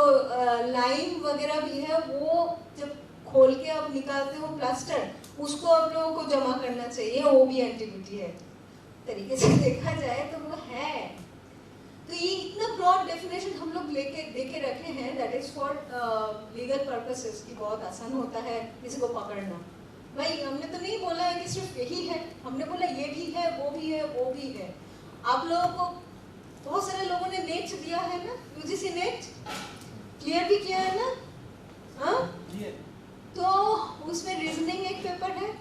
लाइन वगैरह भी है वो जब खोल के आप निकालते हो प्लास्टर, उसको आप लोगों को जमा करना चाहिए, वो भी एंटिक्विटी है। तरीके से देखा जाए तो वो है। तो ये इतना ब्रॉड डेफिनेशन हम लोग देके रखे हैं, that is for legal purposes, कि बहुत आसान होता है किसी को पकड़ना। भाई हमने तो नहीं बोला है कि सिर्फ यही है, हमने बोला ये भी है, वो भी है, वो भी है। आप लोगों को बहुत सारे लोगों ने नेट दिया है ना, यूजीसी नेट क्लियर भी किया है ना, हाँ? तो उसमें रीजनिंग एक पेपर है,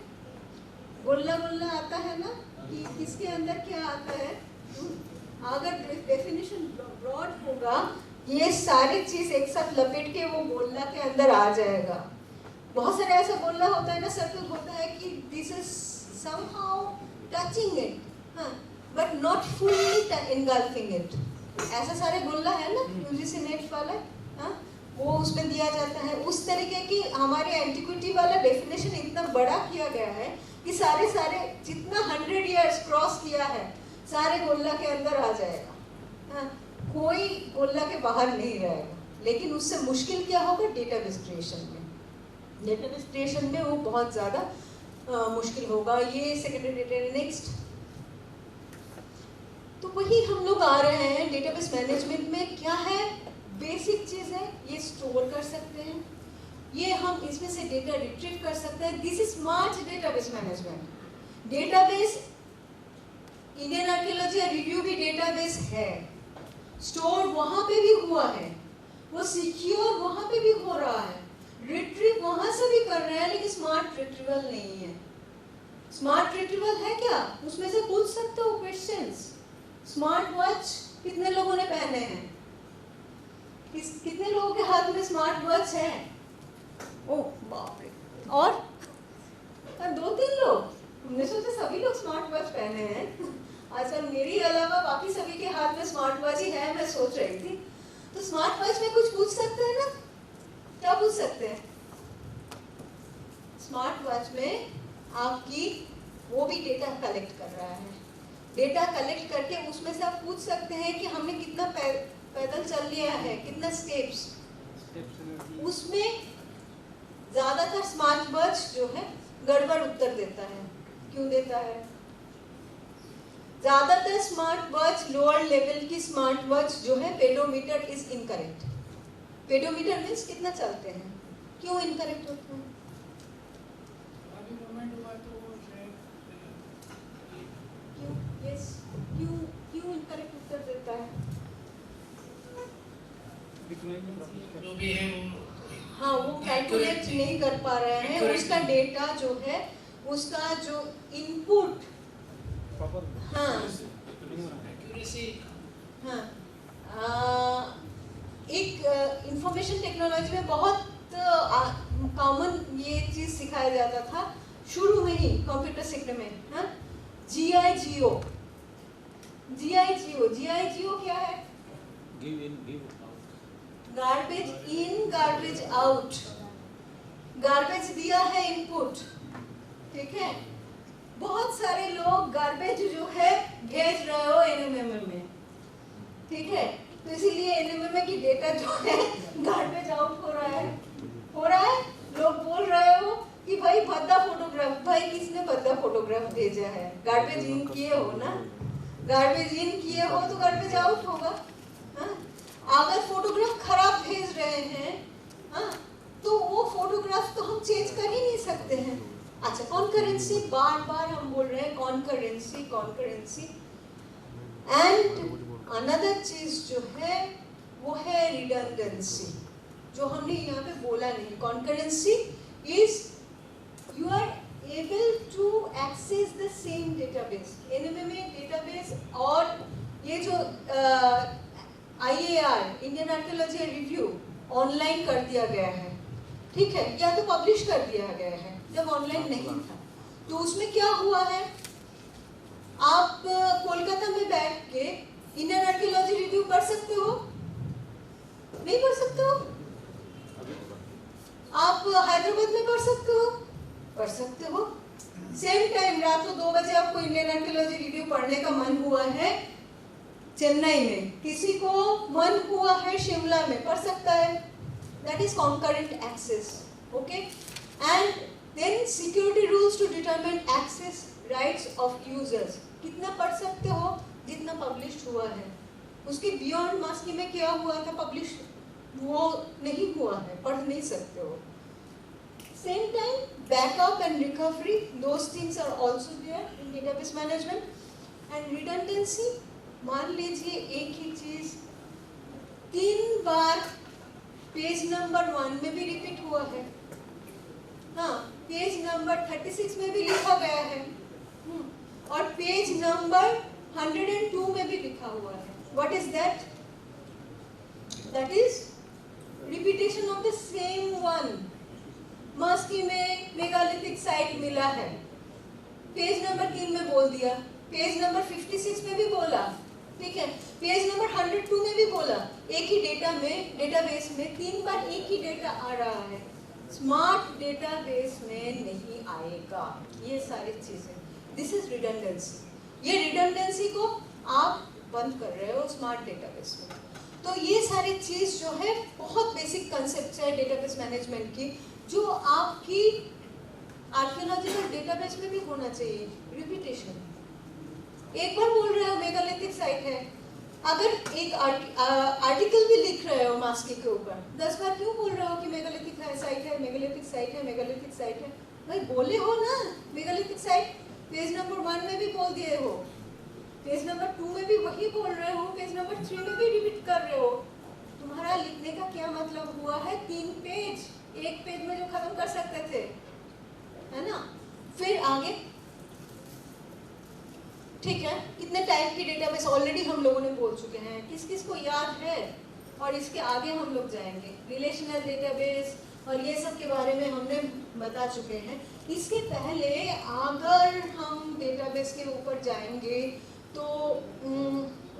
गोल्ला गोल्ला आता है ना कि किसके अंदर क्या आता है। अगर डेफिनेशन ब्रॉड होगा, ये सारी चीज एक साथ लपेट के वो गोल्ला के अंदर आ जाएगा। बहुत सारे ऐसा गोल्ला होता है ना, सर्कल होता है कि this is somehow touching it, हाँ, but not fully engulfing it. ऐसा सारे गोल्ला है ना यूजीसी नेट वाला, हाँ, वो उसमें दिया जाता है। उस तरीके की हमारे एंटिक्विटी वाला डेफिनेशन इतना बड़ा किया गया है कि सारे जितना 100 इयर्स क्रॉस किया है सारे गोल्ला के अंदर आ जाएगा। हाँ, कोई गोल्ला के बाहर नहीं रहेगा। लेकिन उससे मुश्किल क्या होगा डेटाबेस क्रिएशन में। डेटाबेस क्रिएशन में वो बहुत ज़्यादा मुश्किल होगा। ये सेकेंडरी डेटा। नेक्स्ट, तो वही हम लोग आ रहे हैं डेटाबेस मैनेजमेंट में। क्या है बेसिक चीज़ है, ये स्टोर कर सकते हैं, ये हम इसमें से डेटा रिट्रीव कर सकते हैं। This is smart database management. Database Indian archaeology review भी डेटाबेस है, स्टोर वहाँ पे भी हुआ है, वो सिक्योर वहाँ पे भी हो रहा है, रिट्रीव वहाँ से भी कर रहे हैं, लेकिन स्मार्ट रिट्रीवल नहीं है। स्मार्ट रिट्रीवल है क्या, उसमें से पूछ सकते हो क्वेश्चंस। स्मार्ट वॉच कितने लोगों ने पहने हैं? कितने लोगों के हाथ में स्मार्ट वॉच है? ओह बाप रे, और 2-3 लोग। हमने सोचा सभी लोग स्मार्ट वॉच पहने हैं। आजकल मेरी अलावा बाकी सभी के हाथ में स्मार्ट वॉच ही है, मैं सोच रही थी। तो स्मार्ट वॉच में कुछ पूछ सकते हैं ना? क्या पूछ सकते हैं? स्मार्ट वॉच में आपकी वो भी डेटा कलेक्ट कर रहा है। डेटा कलेक्ट करके उसमें से आप पूछ सकते हैं कि हमने कितना पैदल चल लिया है, कितना स्टेप्स। उसमें ज्यादातर स्मार्ट वॉच जो है गड़बड़ उत्तर देता है। क्यों देता है? ज्यादातर स्मार्ट वॉच, लोअर लेवल की स्मार्ट वॉच जो है, pedometer is incorrect. Pedometer means कितना चलते हैं। क्यों इनकरेक्ट होता है? क्यों इनकरेक्ट उत्तर देता है? जो भी है हाँ, वो कैलकुलेट नहीं कर पा रहे हैं। उसका डेटा जो है, उसका जो इनपुट, हाँ हाँ, एक इंफॉर्मेशन टेक्नोलॉजी में बहुत कॉमन ये चीज सिखाया जाता था शुरू में ही कंप्यूटर सीखने में। हाँ, GIGO क्या है? Give in give out. Garbage in garbage out. Garbage दिया है इनपुट, ठीक है। बहुत सारे लोग गार्बेज जो है भेज रहे हो NMMM में, ठीक है। तो इसीलिए NMMM की डेटा जो है गार्बेज आउट हो रहा है। लोग बोल रहे हो कि भाई भद्दा फोटोग्राफ, भाई किसने भद्दा फोटोग्राफ भेजा है? गार्बेज इन किए हो ना, गार्बेज इन किए हो तो गार्बेज आउट होगा। हाँ? अगर फोटोग्राफ खराब भेज रहे हैं, हाँ, तो वो फोटोग्राफ तो हम चेंज कर ही नहीं सकते हैं। अच्छा, कॉन्करेंसी, बार बार हम बोल रहे हैं कॉन्करेंसी। एंड अनदर चीज जो है वो है रिडंडेंसी, जो हमने यहाँ पे बोला नहीं। Concurrency is you are able to access the same database। NMMA database और ये जो IAR Indian archaeology review online कर दिया गया है, ठीक है, या तो पब्लिश कर दिया गया है जब ऑनलाइन नहीं था। तो उसमें क्या हुआ है, आप कोलकाता में बैठ के इंडियन आर्कियोलॉजी रिव्यू पढ़ सकते हो? नहीं पढ़ सकते हो? आप हैदराबाद में पढ़ सकते हो? पढ़ सकते हो। सेम टाइम रात को 2 बजे आपको इंडियन आर्कियोलॉजी रिव्यू पढ़ने का मन हुआ है चेन्नई में, किसी को मन हुआ है शिमला में, पढ़ सकता है। That is concurrent access, okay. And then security rules to determine access rights of users. कितना पढ़ सकते हो? जितना पब्लिश हुआ है। उसके बियॉन्ड मास्की में क्या हुआ था, पब्लिश वो नहीं हुआ है, पढ़ नहीं सकते हो। Same time, backup and recovery, those things are also there in database management. And redundancy, मान लीजिए एक ही चीज 3 बार पेज नंबर 1 में भी रिपीट हुआ है, हाँ, पेज नंबर 36 में भी लिखा गया है, और पेज नंबर 102 में भी लिखा हुआ है। What is that? That is repetition of the same one। मास्की में मेगालिथिक साइट मिला है, पेज नंबर 3 में बोल दिया, पेज नंबर 56 में भी बोला, ठीक है। पेज नंबर 102 में भी बोला एक ही डेटाबेस में 3 बार एक ही डेटा आ रहा है, स्मार्ट डेटाबेस में नहीं आएगा। ये सारी चीजें, दिस इज रिडंडेंसी। ये रिडंडेंसी को आप बंद कर रहे हो स्मार्ट डेटाबेस में। तो ये सारी चीज जो है बहुत बेसिक कंसेप्ट है डेटाबेस मैनेजमेंट की, जो आपकी आर्कियोलॉजिकल डेटाबेस में भी होना चाहिए। रिपीटेशन, एक बार बोल रहे हो मेगालिथिक साइट है, अगर एक आर्टिकल भी लिख रहे हो मास्की के ऊपर 10 बार क्यों बोल रहे हो कि मेगालिथिक साइट है, मेगालिथिक साइट है, मेगालिथिक साइट है? भाई बोले हो ना मेगालिथिक साइट, पेज नंबर 1 में भी बोल दिए हो, पेज नंबर 2 में भी वही बोल रहे हो, पेज नंबर 3 में भी रिपीट कर रहे हो। तुम्हारा लिखने का क्या मतलब हुआ है? 3 पेज, एक पेज में जो खत्म कर सकते थे, है ना? फिर आगे, ठीक है, कितने टाइप की डेटाबेस ऑलरेडी हम लोगों ने बोल चुके हैं, किस किस को याद है? और इसके आगे हम लोग जाएंगे रिलेशनल डेटाबेस और ये सब के बारे में हमने बता चुके हैं। इसके पहले अगर हम डेटाबेस के ऊपर जाएंगे तो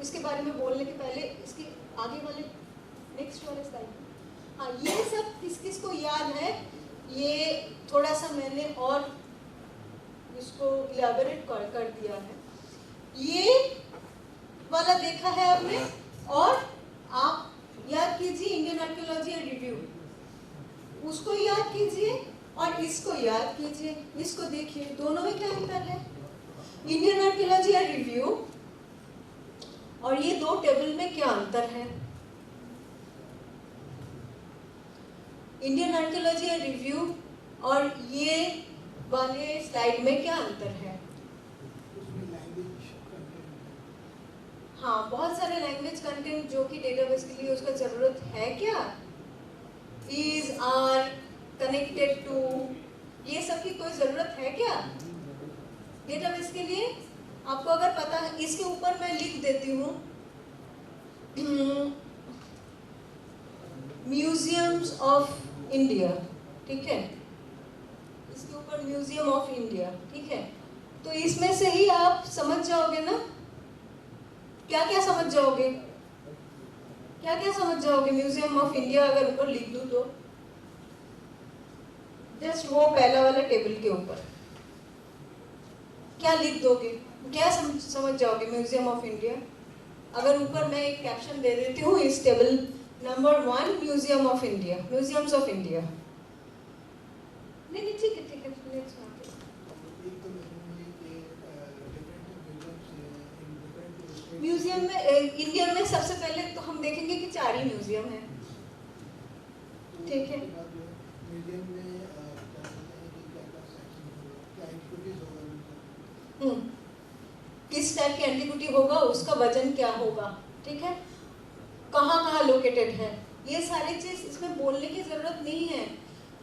इसके बारे में बोलने के पहले इसके आगे वाले नेक्स्ट वाले स्लाइड, हाँ, ये सब किस किस को याद है? ये थोड़ा सा मैंने और इसको इलैबोरेट कर दिया है। ये वाला देखा है आपने, और आप याद कीजिए इंडियन आर्कियोलॉजी रिव्यू, उसको याद कीजिए और इसको याद कीजिए। इसको देखिए, दोनों में क्या अंतर है? इंडियन आर्कियोलॉजी रिव्यू और ये दो टेबल में क्या अंतर है? इंडियन आर्कियोलॉजी रिव्यू और ये वाले स्लाइड में क्या अंतर है? हाँ, बहुत सारे लैंग्वेज कंटेंट जो कि डेटाबेस के लिए उसका जरूरत है क्या? इज, आर, कनेक्टेड टू, ये सब की कोई जरूरत है क्या डेटाबेस के लिए? आपको अगर पता है, इसके ऊपर मैं लिख देती हूँ म्यूजियम्स ऑफ इंडिया, ठीक है, इसके ऊपर म्यूजियम ऑफ इंडिया, ठीक है। तो इसमें से ही आप समझ जाओगे ना, क्या क्या समझ जाओगे, क्या क्या समझ जाओगे? म्यूजियम ऑफ इंडिया अगर ऊपर लिख दूं तो जस्ट वो पहला वाला टेबल के ऊपर क्या लिख दोगे, क्या समझ जाओगे? म्यूजियम ऑफ इंडिया, अगर ऊपर मैं एक कैप्शन दे देती हूँ इस table number 1 museum of India, museums of India, नहीं ठीक है, म्यूजियम में इंडिया में सबसे पहले तो हम देखेंगे कि 4 ही म्यूजियम है, ठीक है। किस टाइप की एंटिक्विटी होगा, उसका वजन क्या होगा, ठीक है, कहाँ कहाँ लोकेटेड है, ये सारी चीज इसमें बोलने की जरूरत नहीं है।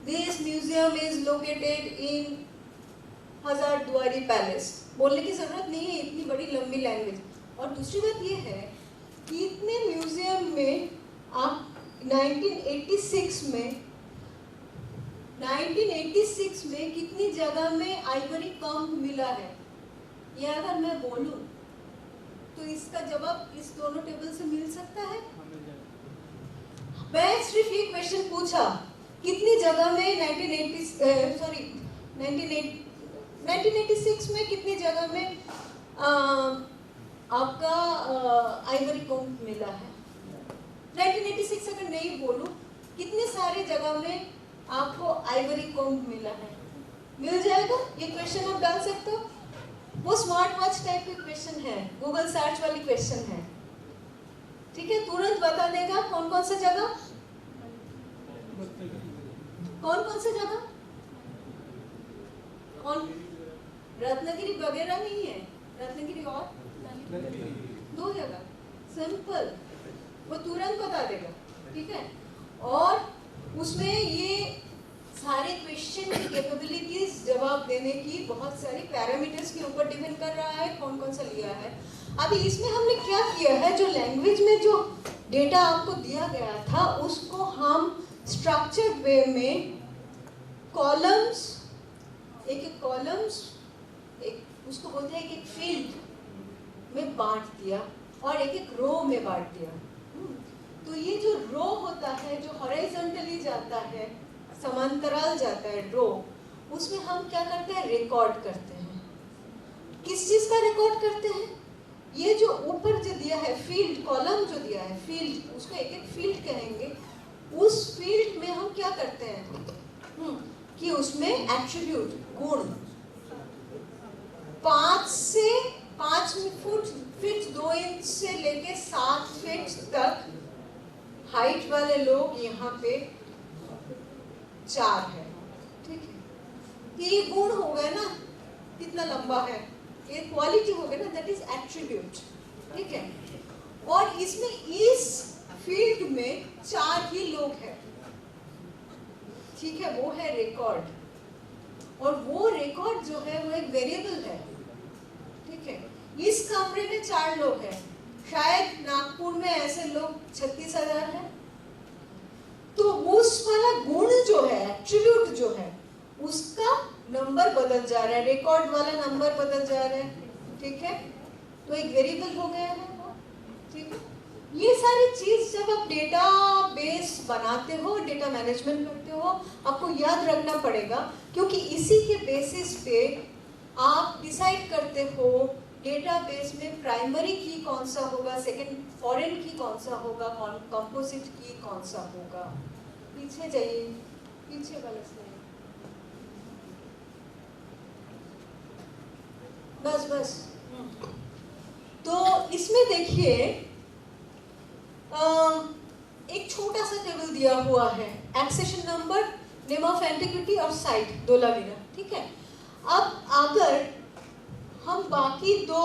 This museum is located in Hazarduari palace, बोलने की जरूरत नहीं है, इतनी बड़ी लंबी लैंग्वेज। और दूसरी बात ये है कि इतने म्यूजियम में आप 1986 में कितनी जगह में आइवरी कॉम्ब मिला है, ये अगर मैं बोलूं तो इसका जवाब इस दोनों टेबल से मिल सकता है। मैं सिर्फ ये क्वेश्चन पूछा, कितनी जगह में 1986 में कितनी जगह में आपका आइवरी कॉम्ब मिला है? 1986 अगर नहीं बोलूं, कितने सारे जगह में आपको आइवरी कॉम्ब मिला है? मिल जाएगा, ये क्वेश्चन आप डाल सकते हो। वो स्मार्ट वॉच टाइप की क्वेश्चन है, गूगल सर्च वाली क्वेश्चन है, ठीक है, तुरंत बता देगा कौन कौन सा जगह, कौन कौन सा जगह, कौन, रत्नागिरी वगैरह नहीं है, रत्नागिरी और 2 जगह, सिंपल, वो तुरंत बता देगा, ठीक है। और उसमें ये सारे क्वेश्चन की कैपेबिलिटीज जवाब देने की बहुत सारी पैरामीटर्स के ऊपर डिपेंड कर रहा है कौन कौन सा लिया है। अभी इसमें हमने क्या किया है, जो लैंग्वेज में जो डेटा आपको दिया गया था उसको हम स्ट्रक्चर्ड वे में कॉलम्स, एक कॉलम्स, एक उसको बोलते हैं कि फील्ड में बांट दिया और एक एक रो में बांट दिया। तो ये जो रो होता है, जो हॉरिजॉन्टली जाता है, समांतराल जाता है रो, उसमें हम क्या करते हैं, रिकॉर्ड करते हैं। किस चीज का रिकॉर्ड करते हैं? ये जो ऊपर जो दिया है फील्ड कॉलम, जो दिया है फील्ड, उसको एक एक फील्ड कहेंगे। उस फील्ड में हम क्या करते हैं कि उसमें एट्रीब्यूट, गुण, 5 फीट 2 इंच से लेके 7 फीट तक हाइट वाले लोग यहाँ पे 4 है, ठीक है। ये गुण हो गए ना, कितना लंबा है, ये क्वालिटी हो गया ना, दैट इज एट्रीब्यूट, ठीक है। और इसमें इस फील्ड में 4 ही लोग हैं, ठीक है, वो है रिकॉर्ड। और वो रिकॉर्ड जो है वो एक वेरिएबल है, ठीक है। इस कमरे में 4 लोग हैं, शायद नागपुर में ऐसे लोग 36,000 हैं। तो उस वाला गुण जो है, एट्रीब्यूट जो है, उसका नंबर बदल जा रहा है, रिकॉर्ड वाला नंबर बदल जा रहा है, ठीक है। तो एक वेरिएबल हो गया है वो, ठीक है। ये सारी चीज जब आप डेटा बेस बनाते हो, डेटा मैनेजमेंट करते हो, आपको याद रखना पड़ेगा, क्योंकि इसी के बेसिस पे आप डिसाइड करते हो डेटाबेस में प्राइमरी की कौन सा होगा, सेकंड फॉरेन की कौन सा होगा, कंपोजिट की कौन सा होगा। पीछे जाइए, पीछे वाला स्लाइड, बस। तो इसमें देखिए एक छोटा सा टेबल दिया हुआ है, accession number, name of antiquity और साइट, डोलावीरा, ठीक है। अब अगर हम बाकी 2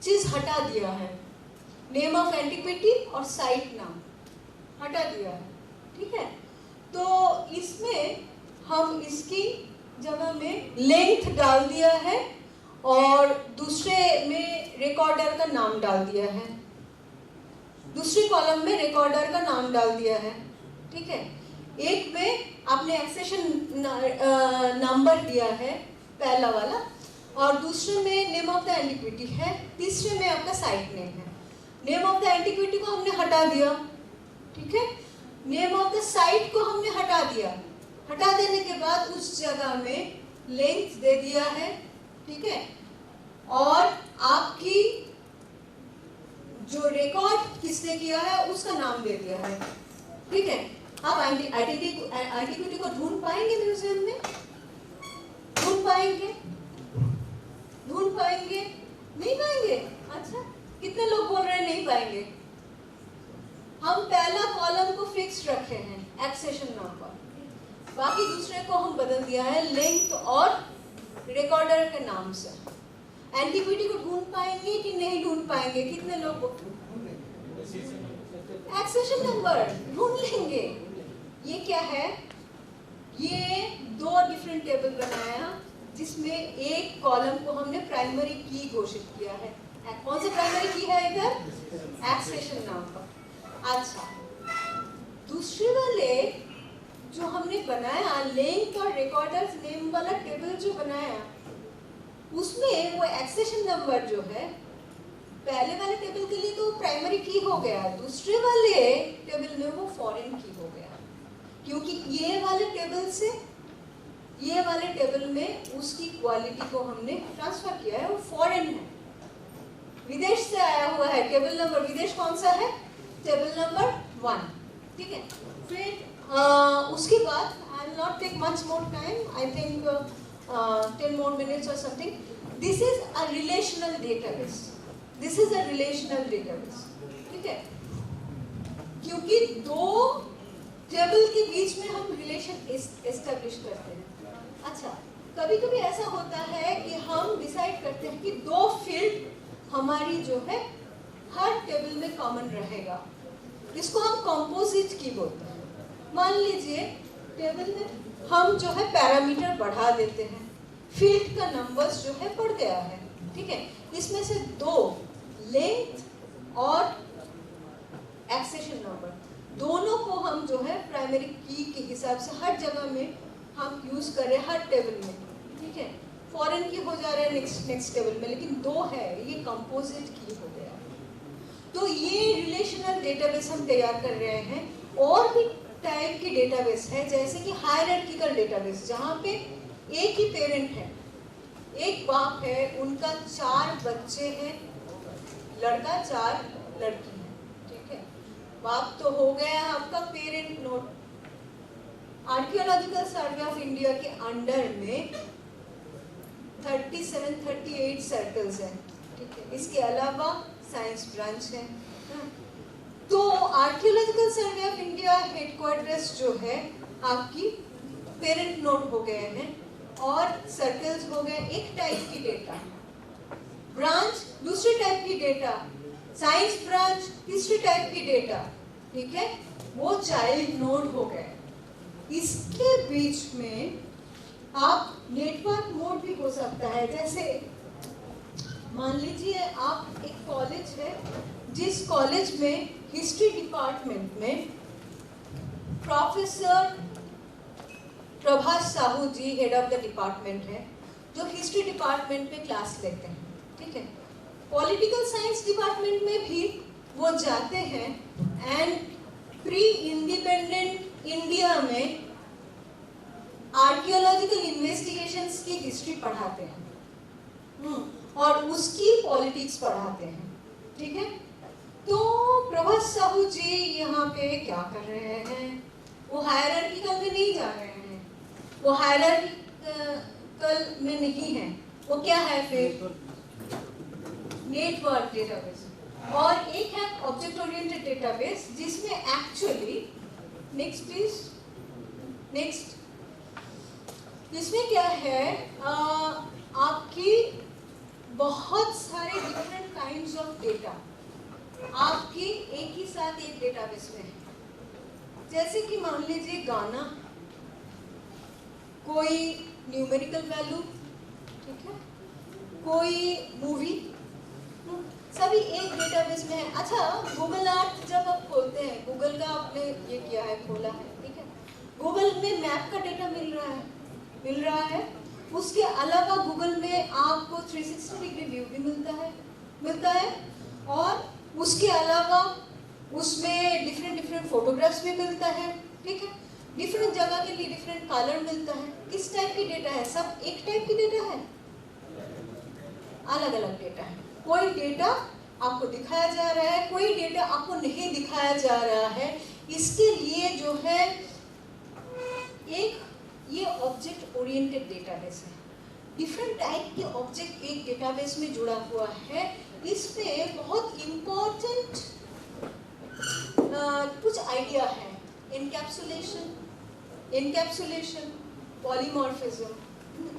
चीज हटा दिया है, नेम ऑफ एंटिक्विटी और साइट नाम हटा दिया है, ठीक है, तो इसमें हम इसकी जगह में लेंथ डाल दिया है और दूसरे में रिकॉर्डर का नाम डाल दिया है, दूसरे कॉलम में रिकॉर्डर का नाम डाल दिया है, ठीक है। एक में आपने एक्सेशन नंबर दिया है, पहला वाला, और दूसरे में नेम ऑफ द एंटिक्विटी है, तीसरे में आपका साइट नेम है। नेम ऑफ द एंटिक्विटी को हमने हटा दिया, ठीक है। नेम ऑफ द साइट को हमने हटा दिया, हटा देने के बाद उस जगह में लेंथ दे दिया है, ठीक है। और आपकी जो रिकॉर्ड किसने किया है उसका नाम दे दिया है, ठीक है। आप एंटिक्विटी को ढूंढ पाएंगे म्यूजियम में? ढूंढ पाएंगे? नहीं पाएंगे? अच्छा, कितने लोग बोल रहे हैं नहीं पाएंगे? हम पहला कॉलम को फिक्स रखे हैं, एक्सेशन नंबर, बाकी दूसरे को हम बदल दिया है लेंथ और रिकॉर्डर के नाम से। एंटिक्विटी को ढूंढ पाएंगे कि नहीं ढूंढ पाएंगे? कितने लोग एक्सेशन नंबर ढूंढ लेंगे। ये क्या है? ये 2 डिफरेंट टेबल बनाया जिसमें एक कॉलम को हमने प्राइमरी की घोषित किया है। कौन सा प्राइमरी की है इधर? Accession number. अच्छा, दूसरे वाले जो हमने बनाया लेंथ और रिकॉर्डर्स नेम वाला टेबल जो बनाया, उसमें वो एक्सेशन नंबर जो है पहले वाले टेबल के लिए तो प्राइमरी की हो गया, दूसरे वाले टेबल में वो फॉरेन की हो गया, क्योंकि ये वाले टेबल से ये वाले टेबल में उसकी क्वालिटी को हमने ट्रांसफर किया है, वो फॉरेन है, विदेश से आया हुआ है। टेबल नंबर विदेश कौन सा है? टेबल नंबर 1, ठीक है। फिर उसके बाद I will not take much more time, I think 10 more minutes or something. This is a relational database. This is a relational database. ठीक है? क्योंकि 2 टेबल के बीच में हम रिलेशन एस्टेब्लिश करते हैं। अच्छा, कभी-कभी ऐसा होता है कि हम डिसाइड करते हैं कि 2 फील्ड हमारी जो है हर टेबल में कॉमन रहेगा, इसको हम कंपोजिट की बोलते हैं। मान लीजिए टेबल में हम जो है पैरामीटर बढ़ा देते हैं, फील्ड का नंबर्स जो है बढ़ गया है, ठीक है। इसमें से 2 लेंथ और एक्सेशन नंबर दोनों को हम जो है प्राइमरी की के हिसाब से हर जगह में हम यूज करें, हर टेबल में, ठीक है। फॉरेन की हो जा रहा है नेक्स्ट लेवल में, लेकिन 2 है, ये कंपोजिट की हो गया। तो ये रिलेशनल डेटाबेस हम तैयार कर रहे हैं। और भी टाइप के डेटाबेस है, जैसे कि हायरार्किकल डेटाबेस, जहाँ पे एक ही पेरेंट है, एक बाप है, उनका 4 बच्चे हैं, लड़का 4 लड़की है, ठीक है। बाप तो हो गया आपका parent node. Archaeological survey of India के अंडर में 37-38 सर्कल्स हैं, ठीक है। इसके अलावा साइंस ब्रांच है। तो archaeological survey of India headquarters जो है आपकी पेरेंट नोड हो गए हैं, और सर्कल्स हो गए एक टाइप की डेटा, ब्रांच दूसरे टाइप की डेटा, साइंस ब्रांच तीसरे टाइप की डेटा, ठीक है। वो चाइल्ड नोड हो गए। इसके बीच में आप नेटवर्क मोड भी हो सकता है। जैसे मान लीजिए आप एक कॉलेज है, जिस कॉलेज में हिस्ट्री डिपार्टमेंट में professor Prabhas Sahu ji head of the department है, जो हिस्ट्री डिपार्टमेंट में क्लास लेते हैं, ठीक है। पॉलिटिकल साइंस डिपार्टमेंट में भी वो जाते हैं एंड प्री इंडिपेंडेंट इंडिया में आर्कियोलॉजिकल इन्वेस्टिगेशंस की हिस्ट्री पढ़ाते हैं और उसकी पॉलिटिक्स पढ़ाते हैं, ठीक है। तो प्रभास साहू जी यहाँ पे क्या कर रहे हैं? वो हायरार्किकल में नहीं जा रहे हैं, वो हायरार्किकल में नहीं है, वो क्या है फिर? Network database. और एक है ऑब्जेक्ट ओरिएंटेड डेटाबेस, जिसमें एक्चुअली नेक्स्ट प्लीज, नेक्स्ट, इसमें क्या है आपकी बहुत सारे डिफरेंट काइंड्स ऑफ डेटा आपकी एक ही साथ एक डेटाबेस में है। जैसे कि मान लीजिए गाना, कोई न्यूमेरिकल वैल्यू, ठीक है, कोई मूवी, सभी एक डेटाबेस में है। अच्छा, गूगल अर्थ जब आप खोलते हैं, गूगल का आपने ये किया है, खोला है, ठीक है, गूगल में मैप का डेटा मिल रहा है। उसके अलावा गूगल में आपको 360 डिग्री व्यू भी मिलता है और उसके अलावा उसमें डिफरेंट फोटोग्राफ्स भी मिलता है, ठीक है। डिफरेंट जगह के लिए डिफरेंट कलर मिलता है। किस टाइप की डेटा है? सब एक टाइप की डेटा है? अलग अलग डेटा है। कोई डेटा आपको दिखाया जा रहा है, कोई डेटा आपको नहीं दिखाया जा रहा है। इसके लिए जो है एक ये ऑब्जेक्ट ओरिएंटेड डेटाबेस है। डिफरेंट टाइप के ऑब्जेक्ट एक डेटाबेस में जुड़ा हुआ है। इसमें बहुत इम्पोर्टेंट कुछ आइडिया है। एनकैप्सुलेशन, पॉलीमॉर्फिज्म,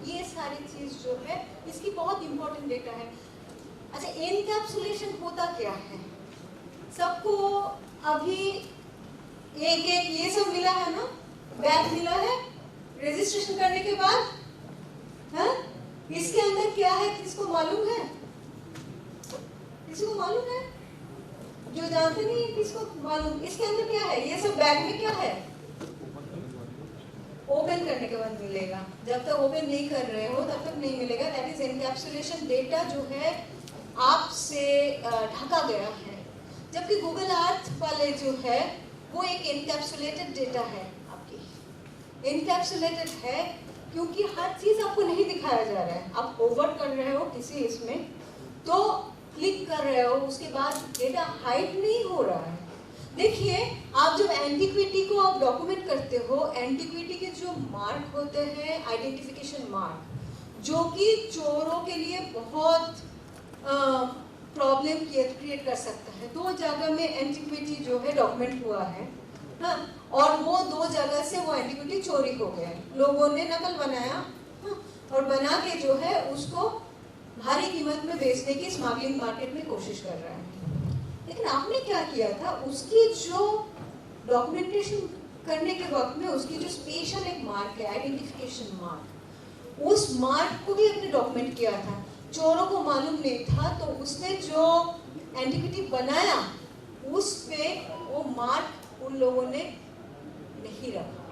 ये सारी चीज जो है इसकी बहुत इम्पोर्टेंट डेटा है। अच्छा, एनकैप्सुलेशन होता क्या है? सबको अभी एक ये सब मिला है ना, बैग मिला है रजिस्ट्रेशन करने के बाद, हाँ? इसके अंदर क्या है किसको मालूम है? किसी को मालूम है? जो जानते नहीं है किसको मालूम? इसके अंदर क्या है? ये सब बैग में क्या है? ओपन करने के बाद मिलेगा। जब तक ओपन नहीं कर रहे हो तब तक नहीं मिलेगा। That is encapsulation. डेटा जो है आपसे ढका गया है। जबकि गूगल अर्थ वाले जो है वो एक एनकैप्सुलेटेड डेटा है। आपकी एनकैप्सुलेटेड है क्योंकि हर चीज आपको नहीं दिखाया जा रहा है। आप ओवर कर रहे हो किसी इसमें तो क्लिक कर रहे हो, उसके बाद डेटा हाइड नहीं हो रहा है। देखिए, आप जब एंटिक्विटी को आप डॉक्यूमेंट करते हो, एंटिक्विटी के जो मार्क होते हैं, आइडेंटिफिकेशन मार्क, जो कि चोरों के लिए बहुत प्रॉब्लम क्रिएट कर सकता है। 2 जगह में एंटिक्विटी जो है डॉक्यूमेंट हुआ है, हाँ, और वो 2 जगह से वो एंटिक्विटी चोरी हो गया। लोगों ने नकल बनाया, हाँ, और बना के जो है उसको भारी कीमत में बेचने की स्मगलिंग मार्केट में कोशिश कर रहा है। लेकिन आपने क्या किया था, उसकी जो डॉक्यूमेंटेशन करने के वक्त में उसकी जो स्पेशल एक मार्क है, आइडेंटिफिकेशन मार्क, उस मार्क को भी आपने डॉक्यूमेंट किया था। चोरों को मालूम नहीं था तो उसने जो एंटिक्विटी बनाया उस पे वो मार्क उन लोगों ने नहीं रखा।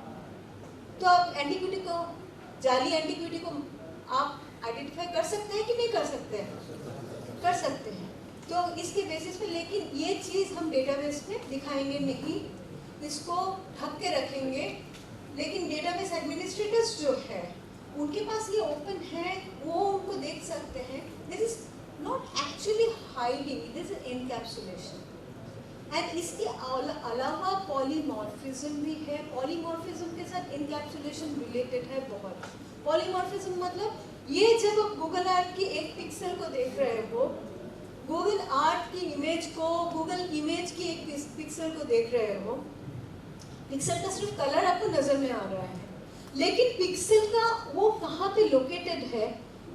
तो आप एंटिक्विटी को, जाली एंटिक्विटी को आप आइडेंटिफाई कर सकते हैं कि नहीं कर सकते हैं? कर सकते हैं। तो इसके बेसिस पे, लेकिन ये चीज़ हम डेटाबेस में दिखाएंगे नहीं, इसको ढक के रखेंगे। लेकिन डेटाबेस एडमिनिस्ट्रेटर्स जो है उनके पास ये ओपन है, वो उनको देख सकते हैं। This is not actually hiding, this is encapsulation. And इसके अलावा पॉलीमॉर्फिज्म भी है। पॉलीमॉर्फिज्म के साथ एनकैप्सुलेशन रिलेटेड है बहुत। पॉलीमॉर्फिज्म मतलब ये जब आप गूगल आर्ट की एक पिक्सल को देख रहे हो, गूगल आर्ट की इमेज को, गूगल इमेज की एक पिक्सल को देख रहे हो, पिक्सल का सिर्फ कलर आपको नजर में आ रहा है, लेकिन पिक्सल का वो कहाँ पे लोकेटेड है,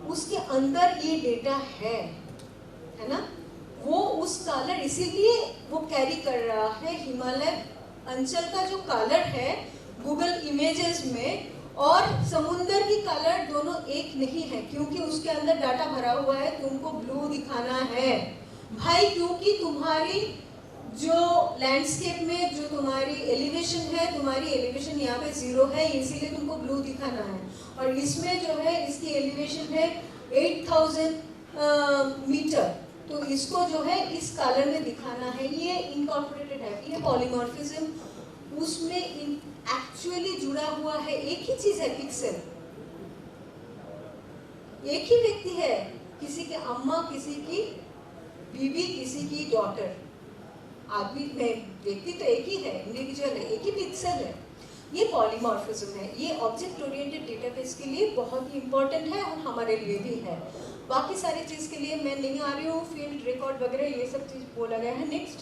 उसके अंदर ये डेटा है ना। वो उस कलर इसीलिए वो कैरी कर रहा है। हिमालय अंचल का जो कलर है गूगल इमेजेस में और समुंदर की कलर दोनों एक नहीं है, क्योंकि उसके अंदर डाटा भरा हुआ है। तुमको ब्लू दिखाना है भाई, क्योंकि तुम्हारी जो लैंडस्केप में जो तुम्हारी एलिवेशन है, तुम्हारी एलिवेशन यहाँ पे 0 है, इसीलिए तुमको ब्लू दिखाना है। और इसमें जो है इसकी एलिवेशन है 8000 मीटर, तो इसको जो है इस कलर में दिखाना है। ये इनकॉर्पोरेटेड है, ये पॉलीमॉर्फिज्म उसमें एक्चुअली जुड़ा हुआ है। एक ही चीज है पिक्सल, एक ही व्यक्ति है, किसी के अम्मा, किसी की बीबी, किसी की डॉटर। आदमी में व्यक्ति तो एक ही है, इंडिविजुअल है, एक ही पिक्सल है। ये पॉलीमॉर्फिज्म है। ये ऑब्जेक्ट ओरिएंटेड डेटाबेस के लिए बहुत ही इंपॉर्टेंट है और हमारे लिए भी है। बाकी सारी चीज़ के लिए मैं नहीं आ रही हूँ, फील्ड रिकॉर्ड वगैरह ये सब चीज़ बोला गया है। नेक्स्ट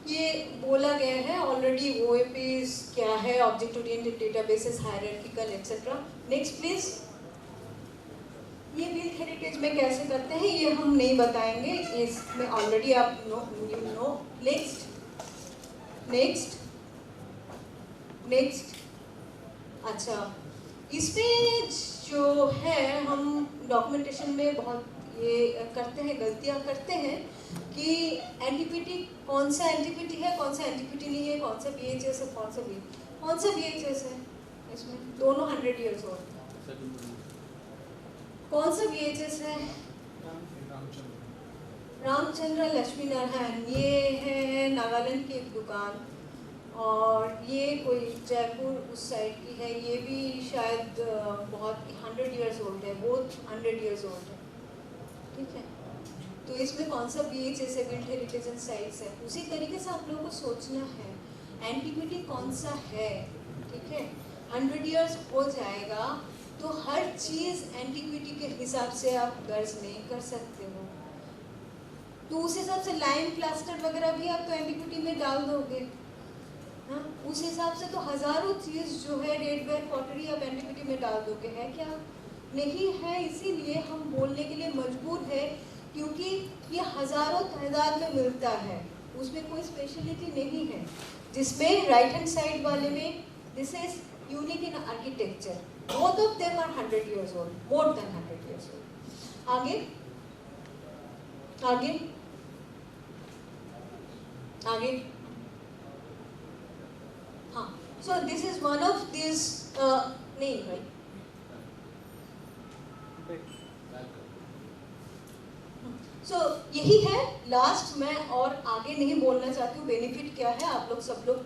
ये बोला गया है ऑलरेडी। OAPs क्या है, object oriented databases, hierarchical etcetera. Next please. ये बिल्ड हेरिटेज में कैसे करते हैं ये हम नहीं बताएंगे, इसमें ऑलरेडी आप नो। नेक्स्ट। अच्छा, इसमें जो है हम डॉक्यूमेंटेशन में बहुत ये करते हैं, गलतियां करते हैं कि एंटिक्विटी कौन सा एंटिक्विटी है, कौन सा एंटिक्विटी नहीं है, कौन सा VHS है, कौन सा VHS है। इसमें दोनों 100 ईयर्स ओल्ड। कौन सा VHS है? रामचंद्र लक्ष्मी नारायण। ये है नागालैंड की एक दुकान और ये कोई जयपुर उस साइड की है। ये भी शायद बहुत 100 ईयर्स ओल्ड है, बहुत 100 ईयर्स ओल्ड है। ठीक है, तो इसमें कौन सा VHS है, बिल्ड हेरिटेज एंड साइट्स है। उसी तरीके से आप लोगों को सोचना है एंटिक्विटी कौन सा है। ठीक है, 100 ईयर्स हो जाएगा तो हर चीज़ एंटिक्विटी के हिसाब से आप दर्ज नहीं कर सकते हो। तो उस हिसाब से लाइम प्लास्टर वगैरह भी आप तो एंटिक्विटी में डाल दोगे। हाँ, उस हिसाब से तो हज़ारों चीज़ जो है डेट बाय पॉटरी आप एंटिक्विटी में डाल दोगे। है क्या? नहीं है। इसीलिए हम बोलने के लिए मजबूर है, क्योंकि ये हज़ारों तादाद में मिलता है, उसमें कोई स्पेशलिटी नहीं है। जिसमें राइट हैंड साइड वाले में this is unique in architecture, both of them are 100 years old, more than 100 years old. आगे हाँ, so this is one of these नहीं भाई, so यही है लास्ट। मैं और आगे नहीं बोलना चाहती हूँ। बेनिफिट क्या है, आप लोग सब लोग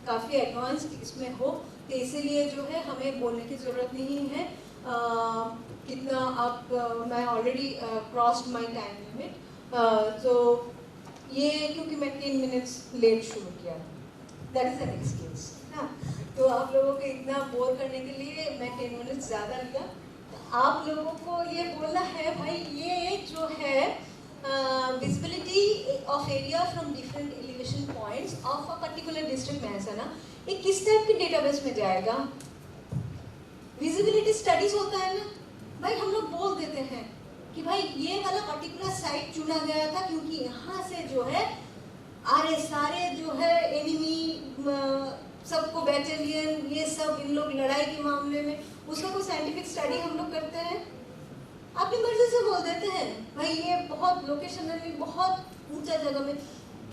काफ़ी एडवांस इसमें हो, तो इसीलिए जो है हमें बोलने की ज़रूरत नहीं है। कितना आप मैं already crossed my time limit, तो ये क्योंकि मैं 3 मिनट्स लेट शुरू किया, दैट इज़ एन एक्सक्यूज। हाँ, तो आप लोगों को इतना बोर करने के लिए मैं 10 मिनट्स ज़्यादा लिया। आप लोगों को ये बोलना है भाई, ये जो है visibility of area from different elevation points of a particular district Mehsana, ये किस टाइप के डेटाबेस में जाएगा? विजिबिलिटी स्टडीज होता है ना भाई, हम लोग बोल देते हैं कि भाई ये वाला पर्टिकुलर साइट चुना गया था क्योंकि यहाँ से जो है सारे जो है एनिमी सबको बैटेलियन ये सब इन लोग लड़ाई के मामले में, उसका कोई साइंटिफिक स्टडी हम लोग करते हैं? अपनी मर्जी से बोल देते हैं भाई ये बहुत लोकेशनली बहुत ऊंचा जगह में।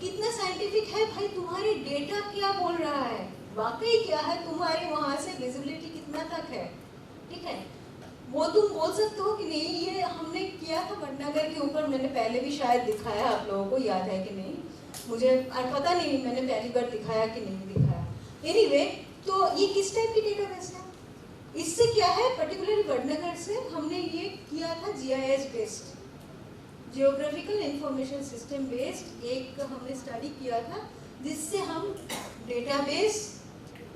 कितना साइंटिफिक है भाई? तुम्हारी डेटा क्या बोल रहा है, वाकई क्या है, तुम्हारे वहाँ से विजिबिलिटी कितना तक है। ठीक है, वो तुम बोल सकते हो कि नहीं, ये हमने किया था वडनगर के ऊपर, मैंने पहले भी शायद दिखाया, आप लोगों को याद है कि नहीं, मुझे पता नहीं मैंने पहली बार दिखाया कि नहीं दिखाया। एनीवे, तो ये किस टाइप की डेटाबेस है? इससे क्या है, पर्टिकुलरली वडनगर से हमने ये किया था GIS based, geographical information system based एक हमने स्टडी किया था, जिससे हम डेटाबेस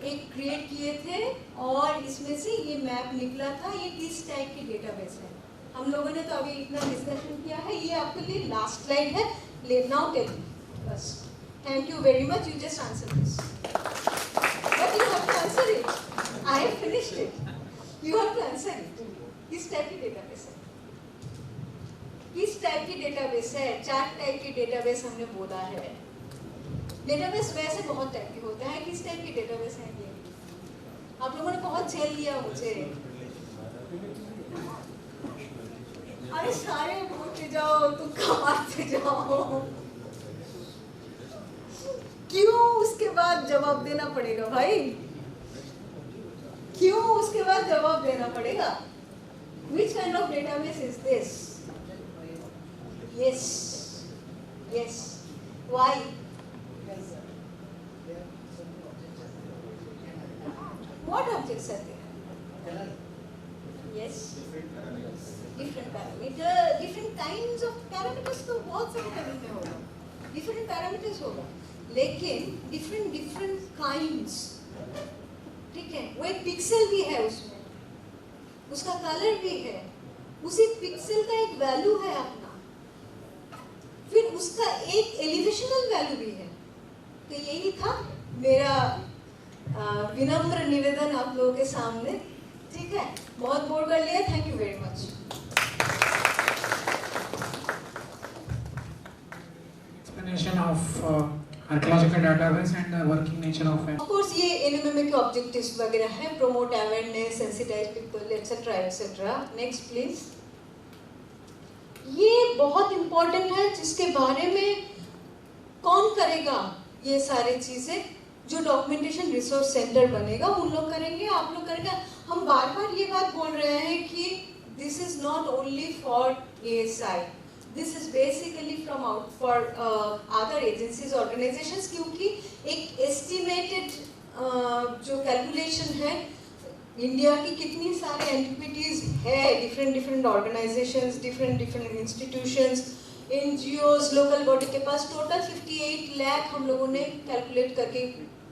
एक क्रिएट किए थे और इसमें से ये मैप निकला था, ये किस टाइप की डेटाबेस है। हम लोगों ने तो अभी इतना डिस्कशन किया है, ये आपके लिए लास्ट स्लाइड है, नाउ टेल मी बस। Thank you very much, you just answer this, but you have to answer it, I have finished it, you have to answer it. किस टाइप की डेटाबेस है, किस टाइप की डेटाबेस है? 4 टाइप की डेटाबेस हमने बोला है। डेटाबेस वैसे बहुत टाइप के होते हैं, किस टाइप की डेटाबेस है ये? आप लोगों ने बहुत झेल लिया मुझे। अरे सारे बोलते जाओ, तुक्का मारते जाओ, क्यों उसके बाद जवाब देना पड़ेगा भाई? क्यों उसके बाद जवाब देना पड़ेगा? Which kind of database is this? Yes, yes. Why? What objects are there? Yes. Different parameter, different kinds of parameters तो बहुत सारे लेवल में होगा, different parameters होगा, लेकिन different kinds, ठीक है? वो एक पिक्सल भी है उसमें, उसका कलर भी है, उसी पिक्सल का एक वैल्यू है अपना, फिर उसका एक एलिवेशनल वैल्यू भी है। तो यही था मेरा विनम्र निवेदन आप लोगों के सामने, ठीक है? बहुत बोर कर लिया, thank you very much. Explanation of archaeological database and the working nature of it. Of course ये NMMA के objectives वगैरह हैं, promote awareness, sensitize people, etc. etc. Next please. ये बहुत important है, जिसके बारे में कौन करेगा ये सारी चीजें? जो डॉक्यूमेंटेशन रिसोर्स सेंटर बनेगा उन लोग करेंगे, आप लोग करेंगे। हम बार बार ये बात बोल रहे हैं कि this is not only for ASI, this is basically from out for other agencies organisations, क्योंकि एक एस्टिमेटेड जो कैलकुलेशन है इंडिया की कितनी सारे एंटिविटीज है, different organisations, different institutions, NGOs, local body के पास टोटल 58 लाख हम लोगों ने कैलकुलेट करके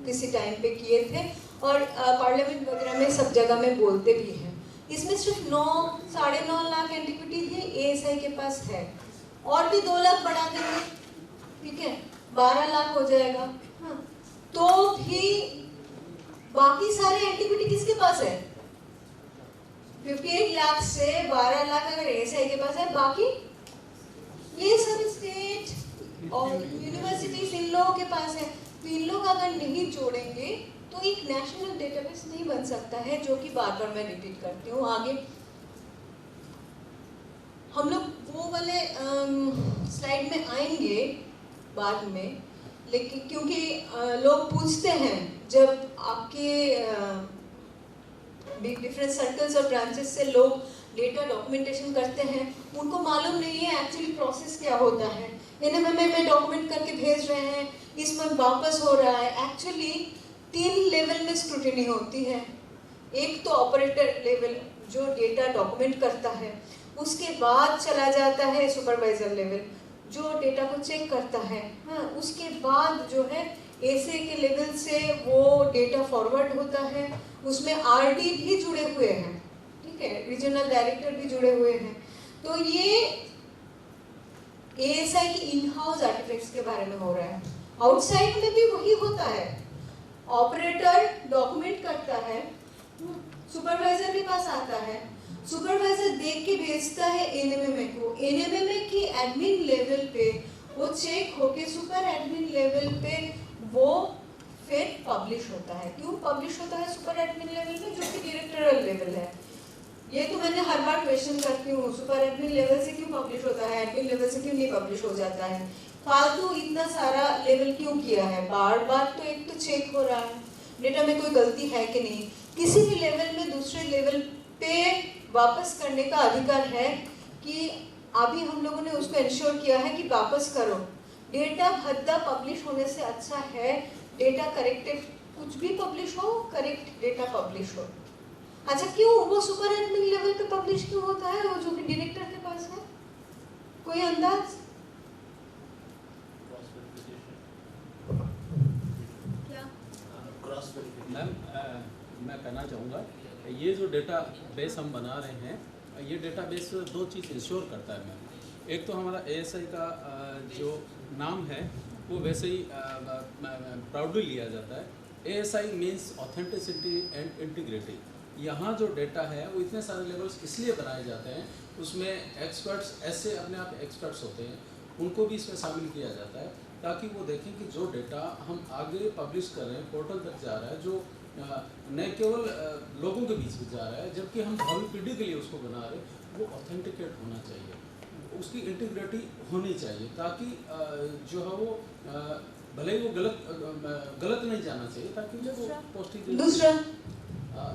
किसी टाइम पे किए थे, और पार्लियामेंट वगैरह में सब जगह में बोलते भी हैं। इसमें सिर्फ 9-9.5 लाख एंटिविटी है ASI के पास है, और भी 2 लाख बढ़ा देंगे, ठीक है, 12 लाख हो जाएगा। हाँ, तो भी बाकी सारे एंटिविटी किसके पास है? 58 लाख से 12 लाख अगर ASI के पास है, बाकी ये सब स्टेट और यूनिवर्सिटीज इन लोगों के पास है। तो इन लोग अगर नहीं जोड़ेंगे तो एक नेशनल डेटाबेस नहीं बन सकता है, जो कि बार बार मैं रिपीट करती हूँ। आगे हम लोग वो वाले स्लाइड में आएंगे बाद में, लेकिन क्योंकि लोग पूछते हैं जब आपके डिफरेंट सर्कल्स और ब्रांचेस से लोग डेटा डॉक्यूमेंटेशन करते हैं, उनको मालूम नहीं है एक्चुअली प्रोसेस क्या होता है। NMMA में डॉक्यूमेंट करके भेज रहे हैं, इस मंथ वापस हो रहा है। एक्चुअली 3 लेवल में स्क्रूटिनी होती है। एक तो ऑपरेटर लेवल जो डेटा डॉक्यूमेंट करता है, उसके बाद चला जाता है सुपरवाइजर लेवल जो डेटा को चेक करता है। हाँ, उसके बाद जो है ASA के लेवल से वो डेटा फॉरवर्ड होता है, उसमें RD भी जुड़े हुए हैं, ठीक है, रीजनल डायरेक्टर भी जुड़े हुए हैं। तो ये ASI की इन हाउस आर्टिफैक्ट्स के बारे में हो रहा है। आउटसाइड में भी वही होता है, ऑपरेटर डॉक्यूमेंट करता है, सुपरवाइजर के पास आता है, सुपरवाइजर देख के भेजता है NMMA को, NMMA की एडमिन लेवल पे वो चेक होके सुपर एडमिन लेवल पे वो फिर पब्लिश होता है। क्यों पब्लिश होता है सुपर एडमिन लेवल में, जो कि डायरेक्टोरियल लेवल है? ये तो मैंने हर बार क्वेश्चन करती हूँ, सुपर एडमिन लेवल से क्यों पब्लिश होता है, एडमिन लेवल से क्यों नहीं पब्लिश हो जाता है? फालतू इतना सारा लेवल क्यों किया है? बार बार तो एक तो चेक हो रहा है डेटा में कोई गलती है कि नहीं। किसी भी लेवल में दूसरे लेवल पे वापस करने का अधिकार है कि अभी हम लोगों ने उसको इंश्योर किया है कि वापस करो। डेटा भद्दा पब्लिश होने से अच्छा है डेटा करेक्टेड, कुछ भी पब्लिश हो, करेक्ट डेटा पब्लिश हो। अच्छा, क्यों वो सुपर एडमिन लेवल पे पब्लिश क्यों होता है, वो जो कि डायरेक्टर के पास है? कोई अंदाज? क्या? मैम, मैं कहना चाहूँगा ये जो डेटा बेस हम बना रहे हैं, ये डेटा बेस दो चीज़ इंश्योर करता है मैम। एक तो हमारा ASI का जो नाम है वो वैसे ही प्राउडली लिया जाता है। ASI means authenticity and integrity. यहाँ जो डेटा है वो इतने सारे लेवल्स इसलिए बनाए जाते हैं, उसमें एक्सपर्ट्स ऐसे अपने आप एक्सपर्ट्स होते हैं, उनको भी इसमें शामिल किया जाता है ताकि वो देखें कि जो डेटा हम आगे पब्लिश कर रहे हैं, पोर्टल तक जा रहा है, जो न केवल लोगों के बीच में जा रहा है, जबकि हम भावी पीढ़ी के लिए उसको बना रहे हैं, वो ऑथेंटिकेट होना चाहिए, उसकी इंटीग्रिटी होनी चाहिए, ताकि जो है वो भले ही वो गलत नहीं जाना चाहिए, ताकि वो पौष्टिक।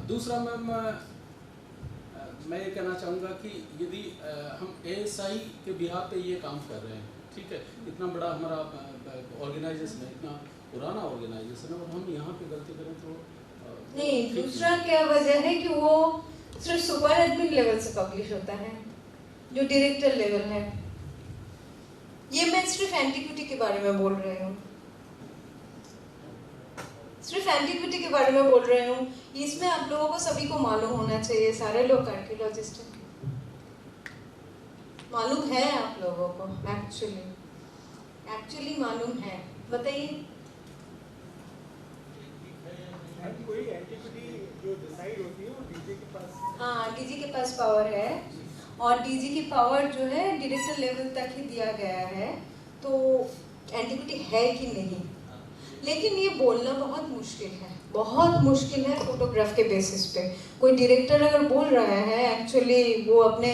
दूसरा मैम, मैं ये कहना चाहूँगा कि यदि हम ASI के बिहार पे ये काम कर रहे हैं, ठीक है, इतना बड़ा हमारा ऑर्गेनाइजेशन है, इतना पुराना ऑर्गेनाइजेशन है, और हम यहाँ पे गलती करें तो नहीं। दूसरा क्या वजह है कि वो सिर्फ सुपर एडमिन लेवल से पब्लिश होता है, जो डायरेक्टर लेवल है। ये मैं सिर्फ एंटीक्विटी के बारे में बोल रही हूँ, सिर्फ एंटीक्विटी के बारे में बोल रही हूँ। इसमें आप लोगों को सभी को मालूम होना चाहिए, सारे लोग आर्कियोलॉजिस्ट हैं, मालूम है आप लोगों को, एक्चुअली मालूम है। बताइए। कोई एंटिटी जो डिसाइड होती है वो डीजी के पास? हाँ, डीजी के पास पावर है, और डीजी की पावर जो है डायरेक्टर लेवल तक ही दिया गया है, तो एंटिटी है कि नहीं। लेकिन ये बोलना बहुत मुश्किल है, बहुत मुश्किल है फोटोग्राफ के बेसिस पे। कोई डायरेक्टर अगर बोल रहा है, एक्चुअली वो अपने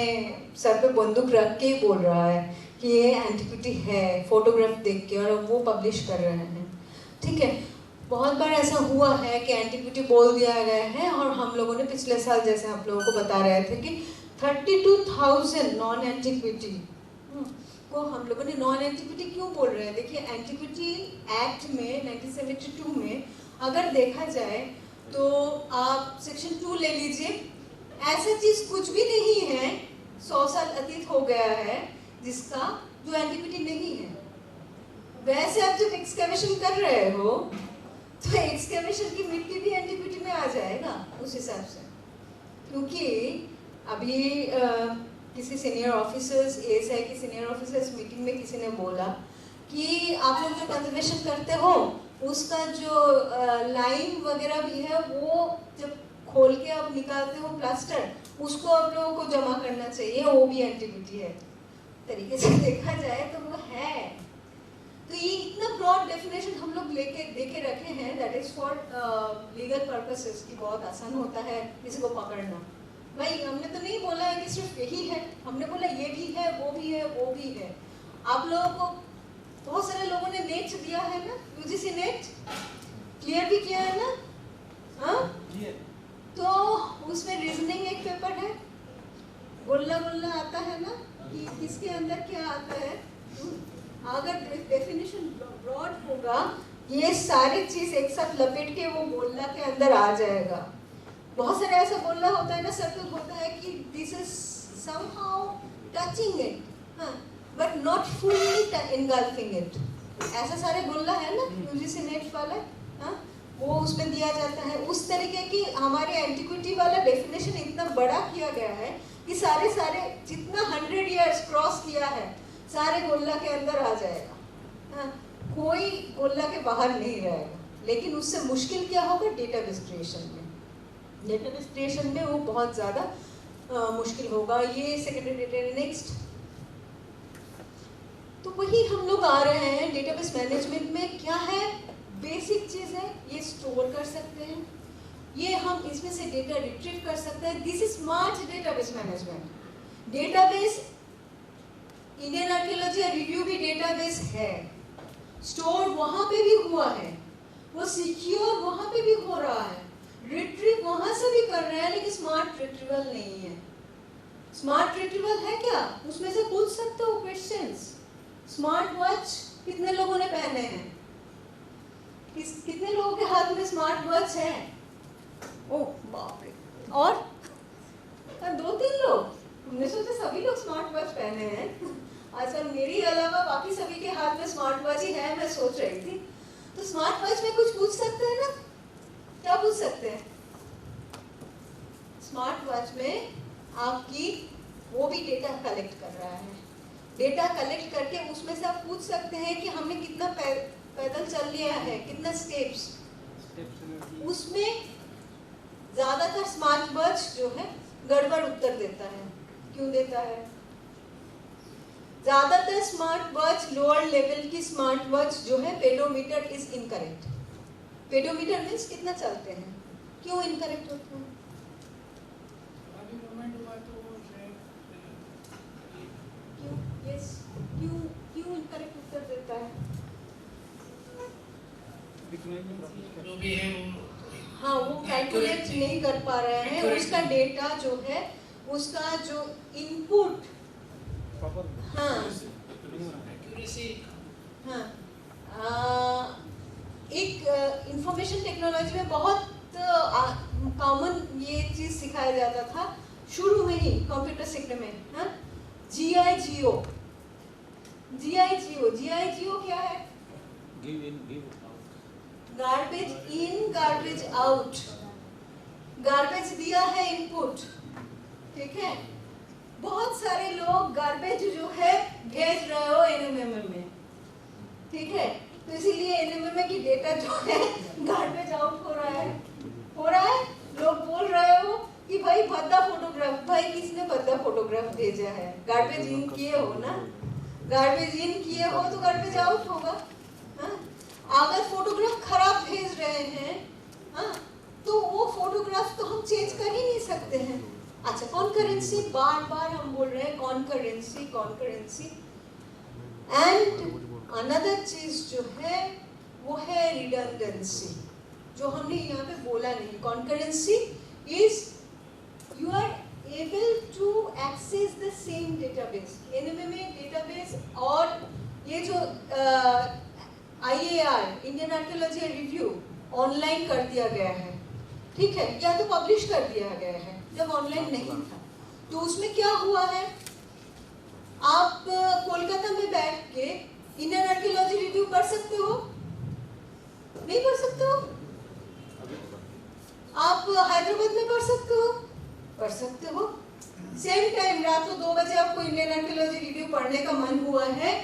सर पे बंदूक रख के ही बोल रहा है कि ये एंटिटी है फोटोग्राफ देख के, और वो पब्लिश कर रहे हैं, ठीक है। बहुत बार ऐसा हुआ है कि एंटिक्विटी बोल दिया गया है, और हम लोगों ने पिछले साल जैसे आप लोगों को बता रहे थे कि 32,000 नॉन एंटिक्विटी को हम लोगों ने नॉन एंटिक्विटी क्यों बोल रहे हैं। देखिए, एंटिक्विटी एक्ट में 1972 में अगर देखा जाए तो आप सेक्शन 2 ले लीजिए, ऐसा चीज़ कुछ भी नहीं है 100 साल अतीत हो गया है जिसका जो एंटिक्विटी नहीं है। वैसे आप जब एक्सकैवेशन कर रहे हो तो एक्सकैवेशन की मिट्टी भी एंटिक्विटी में आ जाएगा उस हिसाब से, क्योंकि अभी किसी सीनियर ऑफिसर्स, ASI के सीनियर ऑफिसर्स मीटिंग में किसी ने बोला कि आप लोग जो कंजर्वेशन करते हो उसका जो लाइन वगैरह भी है, वो जब खोल के आप निकालते हो प्लास्टर, उसको आप लोगों को जमा करना चाहिए, वो भी एंटिक्विटी है। तरीके से देखा जाए तो वो है। तो ये इतना ब्रॉड डेफिनेशन हम लोग देके रखे हैं, that is for legal purposes, की बहुत आसान होता है किसी को पकड़ना। भाई, हमने तो नहीं बोला है कि सिर्फ यही है, हमने बोला ये भी है, वो भी है, वो भी है। आप लोगों को बहुत सारे लोगों ने नेट दिया है ना, UGC नेट क्लियर भी किया है ना, हाँ? तो उसमें रीजनिंग एक पेपर है, गोल्ला गोल्ला आता है ना, कि किसके अंदर क्या आता है। अगर डेफिनेशन ब्रॉड होगा, ये सारी चीज एक साथ लपेट के वो गोल्ला के अंदर आ जाएगा। बहुत सारे ऐसा गोल्ला होता है ना, सर्कल होता है कि this is somehow touching it, हाँ, but not fully engulfing it. ऐसा सारे गोल्ला है ना UGC नेट वाला, हाँ, वो उसमें दिया जाता है। उस तरीके की हमारे एंटिक्विटी वाला डेफिनेशन इतना बड़ा किया गया है कि सारे जितना 100 ईयर्स क्रॉस किया है सारे गोल्ला के अंदर आ जाएगा, हाँ, कोई गोल्ला के बाहर नहीं रहेगा। लेकिन उससे मुश्किल क्या होगा, डेटाबेस क्रिएशन में। डेटाबेस क्रिएशन में वो बहुत ज़्यादा मुश्किल होगा। ये सेकेंडरी डेटा नेक्स्ट। तो वही हम लोग आ रहे हैं डेटाबेस मैनेजमेंट में। क्या है बेसिक चीज़ है, ये स्टोर कर सकते हैं, ये हम इसमें से डेटा रिट्रीव कर सकते हैं। This is smart database management. Database Indian archaeology review भी डेटाबेस है, स्टोर वहाँ पे भी हुआ है, वो सिक्योर वहाँ पे भी हो रहा है, रिट्रीव वहाँ से भी कर रहे हैं, लेकिन स्मार्ट रिट्रीवल नहीं है। स्मार्ट रिट्रीवल है क्या? उसमें से पूछ सकते हो क्वेश्चंस। स्मार्ट वॉच कितने लोगों ने पहने हैं? कितने लोगों के हाथ में स्मार्ट वॉच है? ओह बाप रे, और 2-3 लोग। हमने सोचा सभी लोग स्मार्ट वॉच पहने हैं। आजकल मेरे अलावा बाकी सभी के हाथ में स्मार्ट वॉच ही है, मैं सोच रही थी। तो स्मार्ट वॉच में कुछ पूछ सकते हैं ना? क्या पूछ सकते हैं? स्मार्ट वॉच में आपकी वो भी डेटा कलेक्ट कर रहा है। डेटा कलेक्ट करके उसमें से आप पूछ सकते हैं कि हमने कितना पैदल चल लिया है, कितना स्टेप्स। उसमें ज्यादातर स्मार्ट वॉच जो है गड़बड़ उत्तर देता है। क्यों देता है? ज्यादातर स्मार्ट वॉच, लोअर लेवल की स्मार्ट वॉच जो है, pedometer is incorrect. Pedometer means कितना चलते हैं। क्यों इनकरेक्ट होते हैं? क्यों? यस, क्यों इनकरेक्ट उत्तर देता है? जो भी है वो हाँ, वो कैलकुलेट नहीं कर पा रहे हैं। उसका डेटा जो है, उसका जो इनपुट, हाँ एक्यूरेसी, हाँ, एक इंफॉर्मेशन टेक्नोलॉजी में बहुत कॉमन ये चीज सिखाया जाता था शुरू में ही कंप्यूटर सेक्टर में। हाँ, GIGO। क्या है? Give in give garbage in, garbage out. Garbage दिया है इनपुट, ठीक है। बहुत सारे लोग गार्बेज जो है भेज रहे हो NMMM में, ठीक है। तो इसीलिए NMMM की डेटा जो है गार्बेज आउट हो रहा है। लोग बोल रहे हो कि भाई भद्दा फोटोग्राफ, भाई किसने भद्दा फोटोग्राफ भेजा है? गार्बेज इन किए हो ना, गार्बेज इन किए हो तो गार्बेज आउट होगा। हाँ? अगर फोटोग्राफ खराब भेज रहे हैं, हाँ, तो वो फोटोग्राफ तो हम चेंज कर ही नहीं सकते हैं। अच्छा, कॉन्करेंसी, बार बार हम बोल रहे हैं कॉन्करेंसी। एंड अनदर चीज जो है वो है रिडंडेंसी, जो हमने यहाँ पे बोला नहीं। Concurrency is you are able to access the same database. NMMA database और ये जो IAR, Indian archaeology review, online कर दिया गया है, ठीक है, या तो पब्लिश कर दिया गया है जब ऑनलाइन नहीं था। तो उसमें क्या हुआ है, आप कोलकाता में बैठ के इंडियन आर्कियोलॉजी रिव्यू पढ़ सकते हो? नहीं पढ़ सकते हो? आप हैदराबाद में पढ़ सकते हो? पढ़ सकते हो। सेम टाइम रात को 2 बजे आपको इंडियन आर्कियोलॉजी रिव्यू पढ़ने का मन हुआ है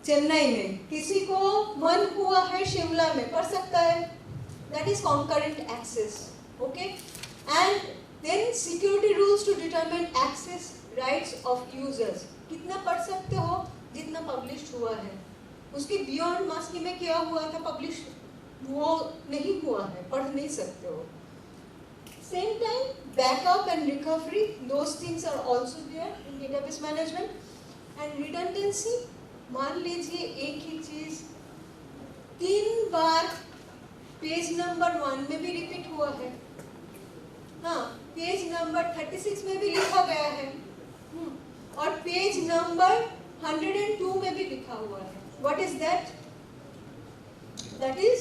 चेन्नई में, किसी को मन हुआ है शिमला में, पढ़ सकता है। That is concurrent access, okay. And then security rules to determine access rights of users. कितना पढ़ सकते हो? जितना पब्लिश हुआ है। उसके बियॉन्ड मास्की में क्या हुआ था, पब्लिश वो नहीं हुआ है, पढ़ नहीं सकते हो। Same time, backup and recovery, those things are also there in database management. And redundancy, मान लीजिए एक ही चीज 3 बार पेज नंबर 1 में भी रिपीट हुआ है, हाँ, पेज नंबर 36 में भी लिखा गया है, और पेज नंबर 102 में भी लिखा हुआ है। What is that? That is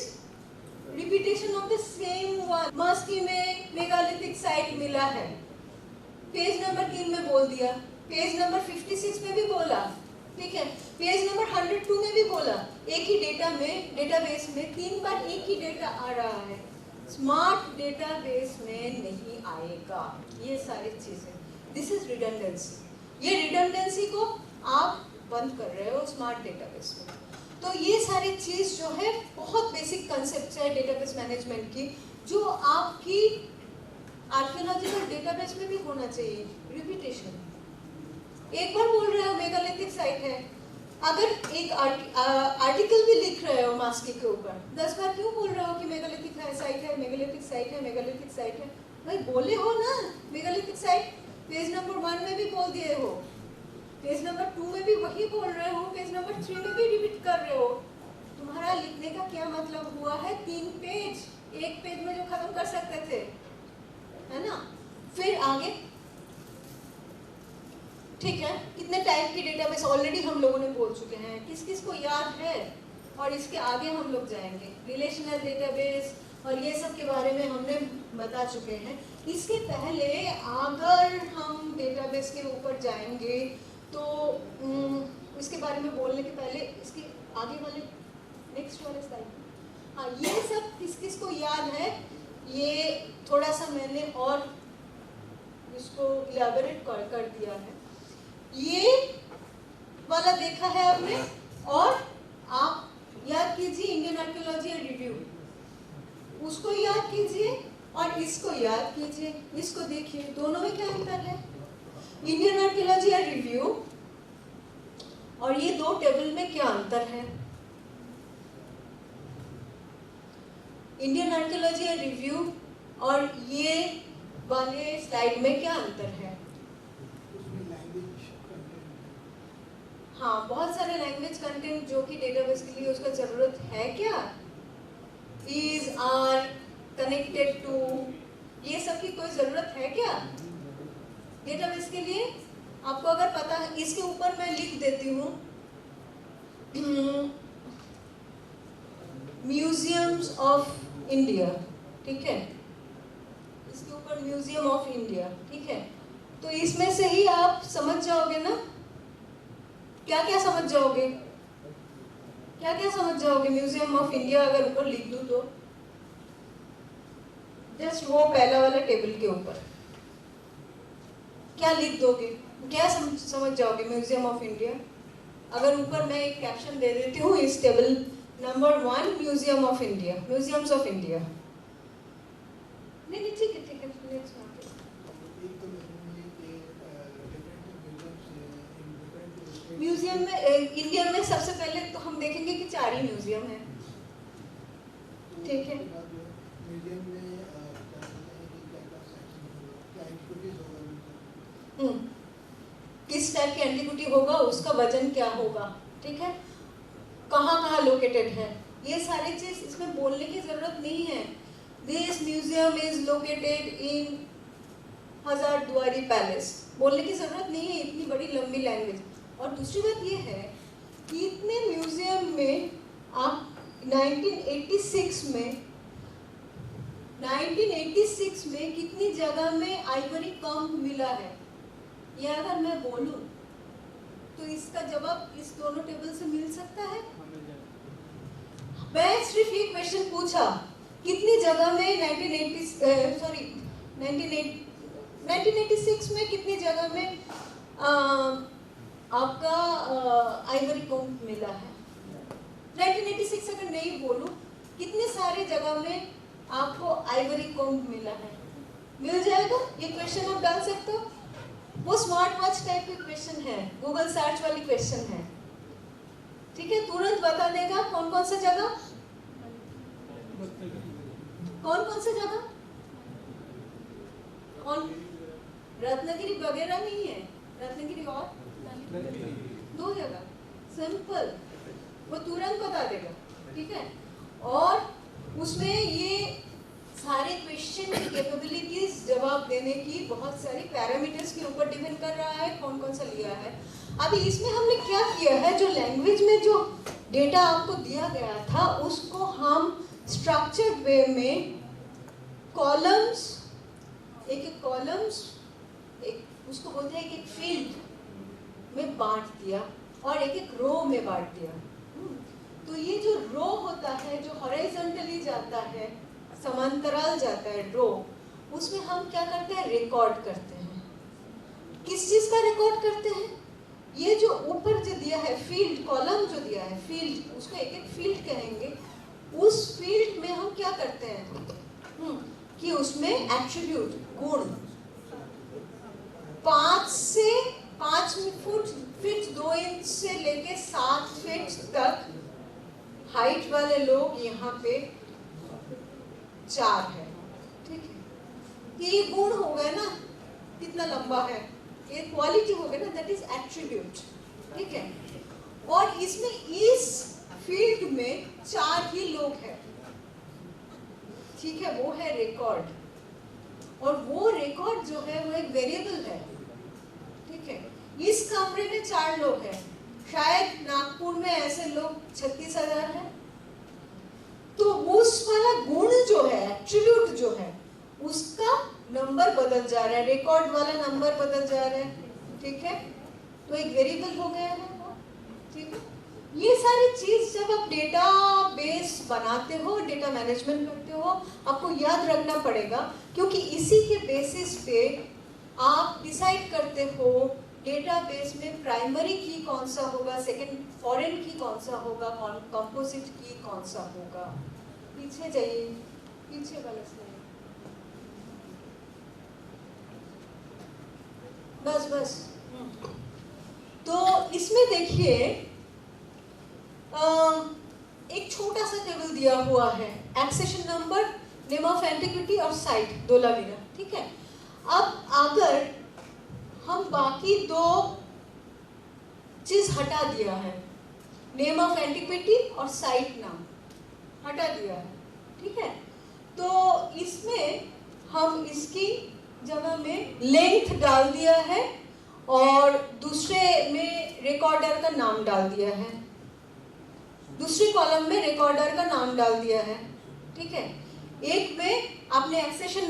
repetition of the same one. Maski में मेगालिथिक साइट मिला है, पेज नंबर 3 में बोल दिया, पेज नंबर 56 में भी बोला, ठीक है, पेज नंबर 102 में भी बोला। एक ही डेटा में, डेटाबेस में 3 बार एक ही डेटा आ रहा है। स्मार्ट डेटाबेस में नहीं आएगा ये सारी चीजें। This is redundancy. ये रिडंडेंसी को आप बंद कर रहे हो स्मार्ट डेटाबेस में। तो ये सारी चीज जो है बहुत बेसिक कंसेप्ट है डेटाबेस मैनेजमेंट की, जो आपकी आर्कियोलॉजिकल डेटाबेस में भी होना चाहिए। रिपीटेशन, एक बार बोल रहे हो मेगालिथिक साइट है, अगर एक आर्टिकल भी लिख रहे हो मास्की के ऊपर, 10 बार क्यों बोल रहे हो कि मेगालिथिक साइट है, मेगालिथिक साइट है, मेगालिथिक साइट है? भाई बोले हो ना मेगालिथिक साइट, पेज नंबर 1 में भी बोल दिए हो, पेज नंबर 2 में भी वही बोल रहे हो, पेज नंबर 3 में भी रिपीट कर रहे हो। तुम्हारा लिखने का क्या मतलब हुआ है? 3 पेज, एक पेज में जो खत्म कर सकते थे, है ना। फिर आगे ठीक है, कितने टाइप के डेटाबेस ऑलरेडी हम लोगों ने बोल चुके हैं, किस किस को याद है, और इसके आगे हम लोग जाएंगे रिलेशनल डेटाबेस और ये सब के बारे में हमने बता चुके हैं। इसके पहले अगर हम डेटाबेस के ऊपर जाएंगे तो इसके बारे में बोलने के पहले इसके आगे वाले नेक्स्ट वाले स्लाइड, हाँ ये सब किस किस को याद है, ये थोड़ा सा मैंने और इसको इलैबोरेट कर दिया है। ये वाला देखा है आपने, और आप याद कीजिए इंडियन आर्कियोलॉजी रिव्यू, उसको याद कीजिए और इसको याद कीजिए। इसको देखिए, दोनों में क्या अंतर है? इंडियन आर्कियोलॉजी रिव्यू और ये दो टेबल में क्या अंतर है? इंडियन आर्कियोलॉजी रिव्यू और ये वाले स्लाइड में क्या अंतर है? हाँ, बहुत सारे लैंग्वेज कंटेंट जो कि डेटाबेस के लिए उसका जरूरत है क्या? इज, आर, कनेक्टेड टू, ये सब की कोई जरूरत है क्या डेटाबेस के लिए? आपको अगर पता है, इसके ऊपर मैं लिख देती हूँ म्यूजियम्स ऑफ इंडिया, ठीक है, इसके ऊपर म्यूजियम ऑफ इंडिया, ठीक है, तो इसमें से ही आप समझ जाओगे ना, क्या क्या समझ जाओगे, क्या क्या समझ जाओगे म्यूजियम ऑफ इंडिया अगर ऊपर लिख दूं तो? जस्ट वो पहला वाला टेबल के ऊपर क्या लिख दोगे, क्या समझ जाओगे म्यूजियम ऑफ इंडिया? अगर ऊपर मैं एक कैप्शन दे देती हूँ इस table number 1 museum of India, museums of India, नहीं ठीक है, म्यूजियम में इंडिया में सबसे पहले तो हम देखेंगे कि 4 ही म्यूजियम है, ठीक है। किस टाइप की एंटिक्विटी होगा, उसका वजन क्या होगा, ठीक है, कहाँ कहाँ लोकेटेड है, ये सारी चीज इसमें बोलने की जरूरत नहीं है। This museum is located in Hazarduari palace, बोलने की जरूरत नहीं है, इतनी बड़ी लंबी लैंग्वेज। और दूसरी बात ये है कि इतने म्यूजियम में आप 1986 में कितनी जगह में आइवरी कॉम्ब मिला है, ये अगर मैं बोलूं तो इसका जवाब इस दोनों टेबल से मिल सकता है। मैं सिर्फ ये क्वेश्चन पूछा, कितनी जगह में 1986 में कितनी जगह में आपका आइवरी कॉम्ब मिला है? 1986 अगर नहीं बोलूं, कितने सारे जगह में आपको आइवरी कॉम्ब मिला है? मिल जाएगा, ये क्वेश्चन आप डाल सकते हो। वो स्मार्ट वॉच टाइप की क्वेश्चन है, गूगल सर्च वाली क्वेश्चन है, ठीक है, तुरंत बता देगा कौन कौन सा जगह, कौन कौन सा जगह, कौन, रत्नागिरी वगैरह नहीं है, रत्नागिरी और 2 जगह, सिंपल, वो तुरंत बता देगा, ठीक है। और उसमें ये सारे क्वेश्चन की कैपेबिलिटीज जवाब देने की बहुत सारी पैरामीटर्स के ऊपर डिपेंड कर रहा है कौन कौन सा लिया है। अभी इसमें हमने क्या किया है, जो लैंग्वेज में जो डेटा आपको दिया गया था उसको हम स्ट्रक्चर्ड वे में कॉलम्स, एक कॉलम्स, एक उसको बोलते हैं कि एक फील्ड में बांट दिया और एक रो में बांट दिया। तो ये जो रो होता है, जो हॉरिजॉन्टली जाता है, समांतराल जाता है रो, उसमें हम क्या करते हैं, रिकॉर्ड करते हैं। किस चीज का रिकॉर्ड करते हैं? ये जो ऊपर जो दिया है फील्ड, कॉलम जो दिया है फील्ड, उसको एक एक फील्ड कहेंगे। उस फील्ड में हम क्या करते हैं कि उसमें एट्रीब्यूट, गुण, 5 फीट 2 इंच से लेके 7 फीट तक हाइट वाले लोग यहाँ पे 4 है, ठीक है। ये गुण हो गए ना, कितना लंबा है, ये क्वालिटी हो गया ना, दैट इज एट्रीब्यूट, ठीक है। और इसमें इस फील्ड में 4 ही लोग हैं, ठीक है, वो है रिकॉर्ड। और वो रिकॉर्ड जो है वो एक वेरिएबल है, ठीक है। इस कमरे में 4 लोग हैं, शायद नागपुर में ऐसे लोग 36,000 हैं। तो उस वाला गुण जो है, एट्रीब्यूट जो है, उसका नंबर बदल जा रहा है, रिकॉर्ड वाला नंबर बदल जा रहा है, ठीक है। तो एक वेरिएबल हो गया है वो, ठीक है। ये सारी चीज जब आप डेटा बेस बनाते हो, डेटा मैनेजमेंट करते हो, आपको याद रखना पड़ेगा, क्योंकि इसी के बेसिस पे आप डिसाइड करते हो डेटाबेस में प्राइमरी की कौन सा होगा, सेकंड फॉरेन की कौन सा होगा, कंपोजिट की कौन सा होगा। पीछे जाइए, पीछे वाला स्लाइड, बस। तो इसमें देखिए एक छोटा सा टेबल दिया हुआ है, accession number, name of antiquity और साइट, दो लाविना, ठीक है। अब अगर हम बाकी 2 चीज हटा दिया है, नेम ऑफ एंटिक्विटी और साइट नाम हटा दिया है, ठीक है, तो इसमें हम इसकी जगह में लेंथ डाल दिया है और दूसरे में रिकॉर्डर का नाम डाल दिया है, दूसरी कॉलम में रिकॉर्डर का नाम डाल दिया है, ठीक है। एक में आपने एक्सेशन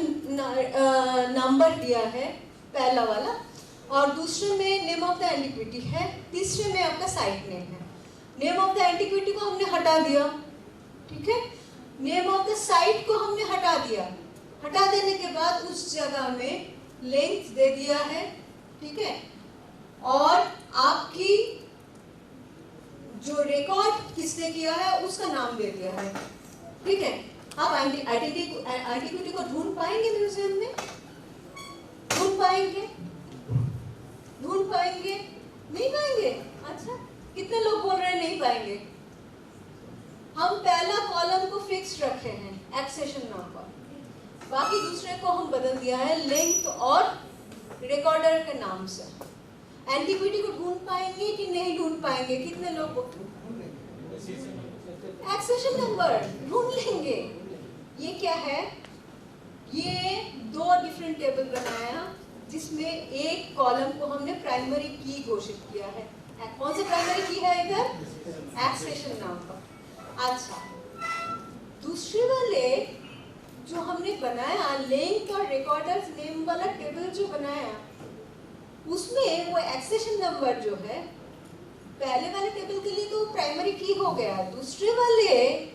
नंबर दिया है, पहला वाला, और दूसरे में नेम ऑफ द एंटिक्विटी है, तीसरे में आपका साइट नेम है। नेम ऑफ द एंटिक्विटी को हमने हटा दिया, ठीक है। नेम ऑफ द साइट को हमने हटा दिया, हटा देने के बाद उस जगह में लेंथ दे दिया है, ठीक है, और आपकी जो रिकॉर्ड किसने किया है उसका नाम दे दिया है, ठीक है। आप एंटिक्विटी को ढूंढ पाएंगे म्यूजियम में? ढूंढ पाएंगे? नहीं पाएंगे? अच्छा, कितने लोग बोल रहे हैं नहीं पाएंगे? हम पहला कॉलम को फिक्स रखे हैं, एक्सेशन नंबर, बाकी दूसरे को हम बदल दिया है लेंथ और रिकॉर्डर के नाम से। एंटिक्विटी को ढूंढ पाएंगे कि नहीं ढूंढ पाएंगे? कितने लोग एक्सेशन नंबर ढूंढ लेंगे। ये क्या है? ये 2 डिफरेंट टेबल बनाया जिसमें एक कॉलम को हमने प्राइमरी की घोषित किया है। कौन सा प्राइमरी की है इधर? Accession number. अच्छा, दूसरे वाले जो हमने बनाया लेंथ और रिकॉर्डर्स नेम वाला टेबल जो बनाया, उसमें वो एक्सेशन नंबर जो है पहले वाले टेबल के लिए तो प्राइमरी की हो गया, दूसरे वाले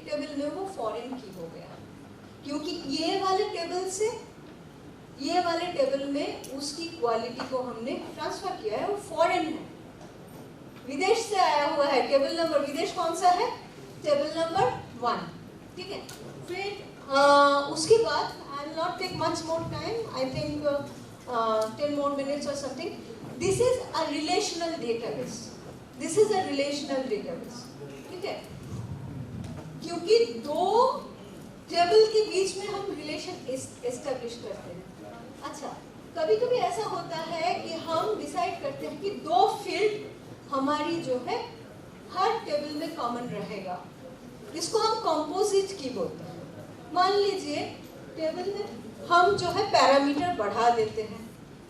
टेबल में वो फॉरेन की हो गया, क्योंकि ये वाले टेबल से ये वाले टेबल में उसकी क्वालिटी को हमने ट्रांसफर किया है, वो फॉरेन है, विदेश से आया हुआ है। टेबल नंबर विदेश कौन सा है? टेबल नंबर 1, ठीक है। फिर उसके बाद I will not take much more time, I think 10 more minutes or something. This is a relational database. This is a relational database. ठीक है? क्योंकि 2 टेबल के बीच में हम रिलेशन एस्टेब्लिश करते हैं। अच्छा, कभी-कभी ऐसा होता है कि हम डिसाइड करते हैं कि 2 फील्ड हमारी जो है हर टेबल में कॉमन रहेगा, इसको हम कंपोजिट की बोलते हैं। मान लीजिए टेबल में हम जो है पैरामीटर बढ़ा देते हैं,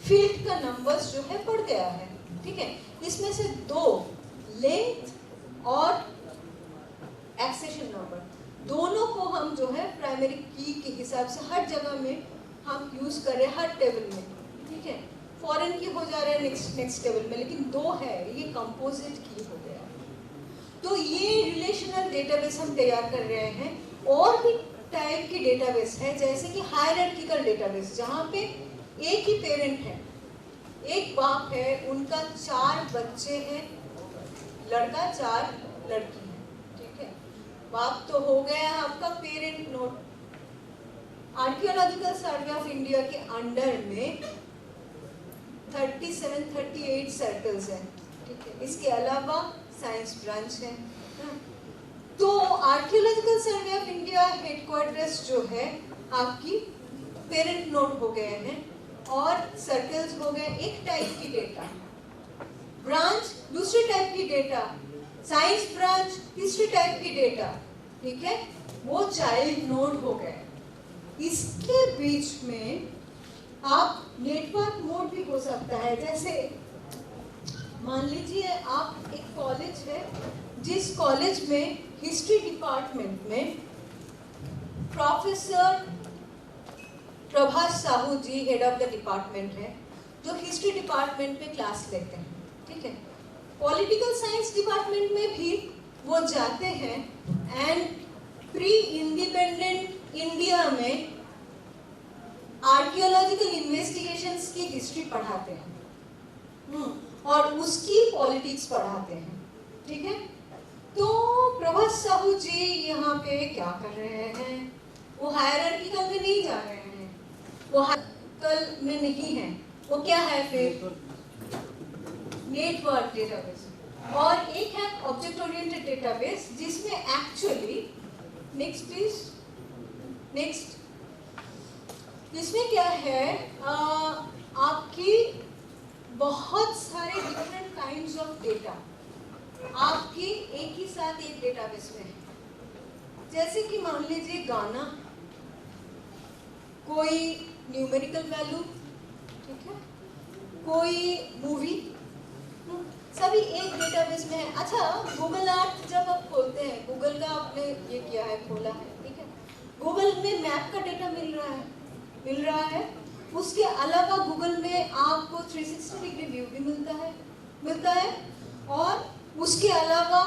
फील्ड का नंबर्स जो है बढ़ गया है, ठीक है। इसमें से 2 लेंथ और एक्सेशन नंबर दोनों को हम जो है प्राइमरी की के हिसाब से हर जगह में हम यूज कर रहे हैं, हर टेबल में, ठीक है। फॉरेन की हो जा रहा है नेक्स्ट टेबल में, लेकिन 2 है, ये कंपोजिट की हो गया। तो ये रिलेशनल डेटाबेस हम तैयार कर रहे हैं। और भी टाइप की डेटाबेस है, जैसे कि हायरार्किकल डेटाबेस, जहाँ पे एक ही पेरेंट है, एक बाप है, उनका 4 बच्चे हैं, लड़का 4 लड़की है, ठीक है। बाप तो हो गया आपका parent node. Archaeological survey of India के अंडर में 37-38 सर्कल्स हैं, ठीक है। इसके अलावा साइंस ब्रांच है। तो archaeological survey of India headquarters जो है आपकी पेरेंट नोड हो गए हैं और सर्कल्स हो गए एक टाइप की डेटा, ब्रांच दूसरे टाइप की डेटा, साइंस ब्रांच तीसरे टाइप की डेटा, ठीक है। वो चाइल्ड नोड हो गए। इसके बीच में आप नेटवर्क मोड भी हो सकता है, जैसे मान लीजिए आप एक कॉलेज है, जिस कॉलेज में हिस्ट्री डिपार्टमेंट में professor Prabhas Sahu ji head of the department है, जो हिस्ट्री डिपार्टमेंट में क्लास लेते हैं, ठीक है। पॉलिटिकल साइंस डिपार्टमेंट में भी वो जाते हैं एंड प्री इंडिपेंडेंट इंडिया में आर्कियोलॉजिकल इन्वेस्टिगेशंस की हिस्ट्री पढ़ाते हैं और उसकी पॉलिटिक्स पढ़ाते हैं, ठीक है। तो प्रभास साहू जी यहाँ पे क्या कर रहे हैं? वो हायरार्किकल में नहीं जा रहे हैं, वो हायरार्किकल में नहीं है, वो क्या है फिर? Network database. और एक है ऑब्जेक्ट ओरिएंटेड डेटाबेस, जिसमें एक्चुअली नेक्स्ट प्लीज, नेक्स्ट, इसमें क्या है, आपकी बहुत सारे डिफरेंट काइंड्स ऑफ डेटा आपकी एक ही साथ एक डेटाबेस में है। जैसे कि मान लीजिए गाना, कोई न्यूमेरिकल वैल्यू, ठीक है, कोई मूवी, सभी एक डेटाबेस में है। अच्छा, गूगल अर्थ जब आप खोलते हैं, गूगल का आपने ये किया है, खोला है, ठीक है, गूगल में मैप का डेटा मिल रहा है। उसके अलावा गूगल में आपको 360 डिग्री व्यू भी मिलता है और उसके अलावा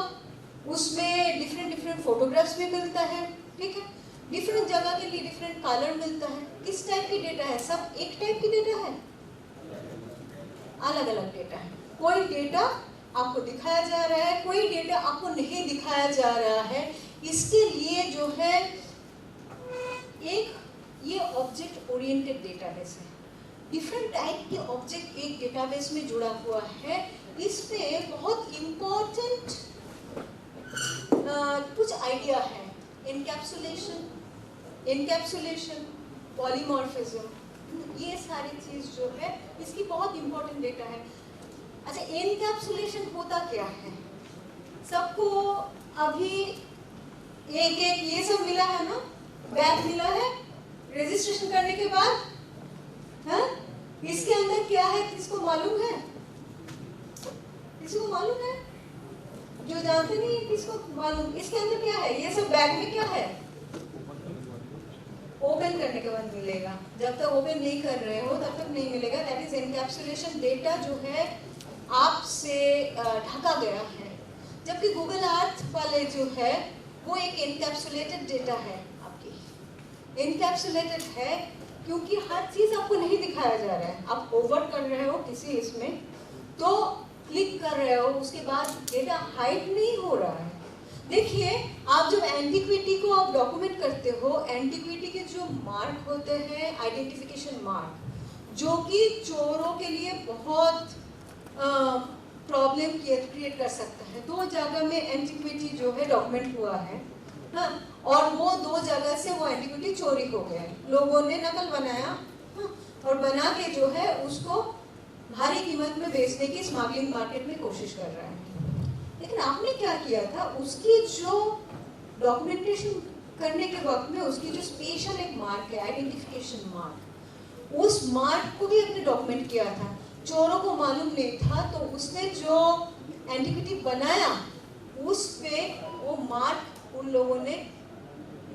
उसमें डिफरेंट फोटोग्राफ्स भी मिलता है, ठीक है। डिफरेंट जगह के लिए डिफरेंट कलर मिलता है। किस टाइप की डेटा है? सब एक टाइप की डेटा है? अलग अलग डेटा है। कोई डेटा आपको दिखाया जा रहा है, कोई डेटा आपको नहीं दिखाया जा रहा है। इसके लिए जो है एक ये ऑब्जेक्ट ओरिएंटेड डेटाबेस है। डिफरेंट टाइप के ऑब्जेक्ट एक डेटाबेस में जुड़ा हुआ है। इसमें बहुत इम्पोर्टेंट कुछ आइडिया है, इनकैप्सुलेशन, पॉलीमॉर्फिज्म, ये सारी चीज जो है इसकी बहुत इम्पोर्टेंट डेटा है। अच्छा, इनकैप्सुलेशन होता क्या है? सबको अभी एक ये सब मिला है ना, बैग मिला है रजिस्ट्रेशन करने के बाद, हाँ? इसके अंदर क्या है किसको मालूम है? किसी को मालूम है? जो जानते नहीं है किसको मालूम? इसके अंदर क्या है? ये सब बैग में क्या है? ओपन करने के बाद मिलेगा। जब तक ओपन नहीं कर रहे हो तब तक नहीं मिलेगा। That is encapsulation. डेटा जो है आपसे ढका गया है। जबकि गूगल अर्थ वाले जो है वो एक एनकैप्सुलेटेड डेटा है। आपकी एनकैप्सुलेटेड है क्योंकि हर चीज आपको नहीं दिखाया जा रहा है। आप ओवर कर रहे हो किसी इसमें तो क्लिक कर रहे हो, उसके बाद डेटा हाइड नहीं हो रहा है। देखिए, आप जब एंटिक्विटी को आप डॉक्यूमेंट करते हो, एंटिक्विटी के जो मार्क होते हैं, आइडेंटिफिकेशन मार्क, जो कि चोरों के लिए बहुत प्रॉब्लम क्रिएट कर सकता है। 2 जगह में एंटिक्विटी जो है डॉक्यूमेंट हुआ है, हाँ, और वो 2 जगह से वो एंटिक्विटी चोरी हो गया है। लोगों ने नकल बनाया, हाँ, और बना के जो है उसको भारी कीमत में बेचने की स्मगलिंग मार्केट में कोशिश कर रहा है। लेकिन आपने क्या किया था, उसकी जो डॉक्यूमेंटेशन करने के वक्त में उसकी जो स्पेशल एक मार्क है, आइडेंटिफिकेशन मार्क, उस मार्क को भी आपने डॉक्यूमेंट किया था। चोरों को मालूम नहीं था तो उसने जो एंटिक्विटी बनाया उस पे वो मार्क उन लोगों ने